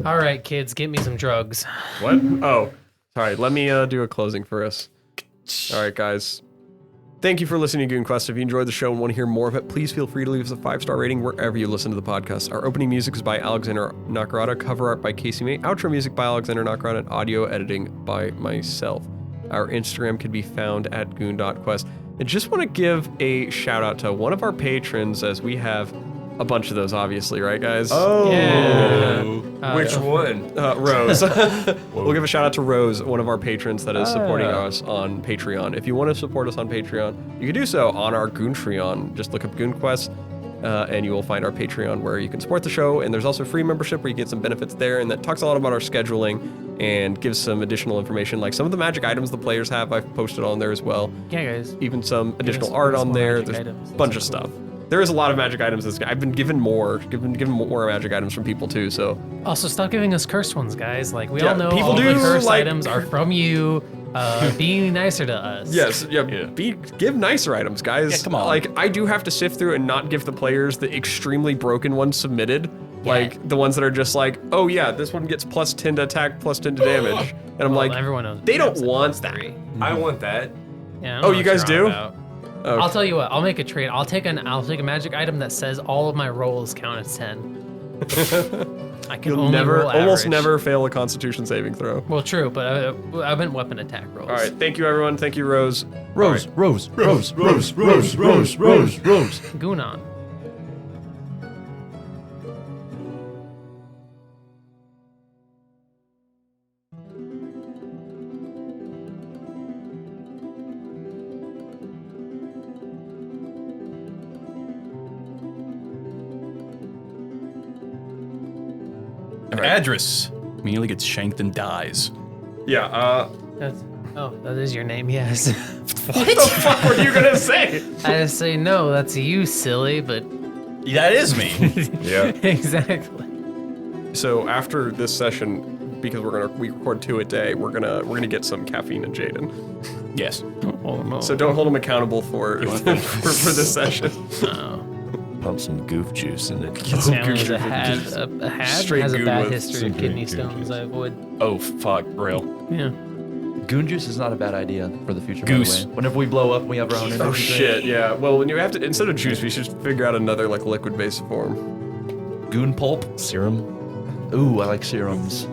All right, kids, get me some drugs. What? Oh, sorry. Let me do a closing for us. All right, guys. Thank you for listening to Goon Quest. If you enjoyed the show and want to hear more of it, please feel free to leave us a 5-star rating wherever you listen to the podcast. Our opening music is by Alexander Nakarada, cover art by Kasey May, outro music by Alexander Nakarada, and audio editing by myself. Our Instagram can be found at goon.quest. I just want to give a shout out to one of our patrons, as we have a bunch of those, obviously, right, guys? Oh, Yeah. which one? Rose. We'll give a shout out to Rose, one of our patrons that is supporting us on Patreon. If you want to support us on Patreon, you can do so on our Goontreon. Just look up Goon Quest, and you will find our Patreon where you can support the show. And there's also free membership where you get some benefits there, and that talks a lot about our scheduling and gives some additional information, like some of the magic items the players have. I've posted on there as well. Yeah, guys. Even some additional us- art give us on more there. magic There's items. a bunch of stuff. There is a lot of magic items. I've been given more magic items from people too. So Also, stop giving us cursed ones, guys. Like, we Yeah, all know people all do the cursed like- items are from you. Being nicer to us. yes, give nicer items, guys. Yeah, come on. Like, I do have to sift through and not give the players the extremely broken ones submitted. Yeah. Like the ones that are just like, oh yeah, this one gets plus 10 to attack, plus 10 to damage, and I'm Well, like, everyone knows. they don't Maps at want plus that. 3. I want that. Yeah, I don't Oh, know you what guys you're on do? about. Okay. I'll tell you what. I'll make a trade. I'll take a magic item that says all of my rolls count as 10. I can You'll only roll almost average. never fail a Constitution saving throw. Well, true, but I meant weapon attack rolls. All right, thank you everyone. Thank you, Rose. Rose. Goon on. Adras immediately gets shanked and dies. Yeah. That is your name, yes. What the fuck were you gonna say? I say no, that's you, silly, but That is me. Yeah. exactly. So after this session, because we record 2 a day, we're gonna get some caffeine in Jayden. Yes. Oh no. So don't hold him accountable for this session. Pump some goof juice in it. His family is a had Straight has a goon bad with history of some kidney goon stones. juice. I avoid. Oh, fuck, real. Yeah. Goon juice is not a bad idea for the future. Goose. By the way. Whenever we blow up, we have our own energy Oh drink. shit, yeah. Well, when you have to, instead of juice, we should figure out another like liquid-based form. Goon pulp. Serum? Ooh, I like serums.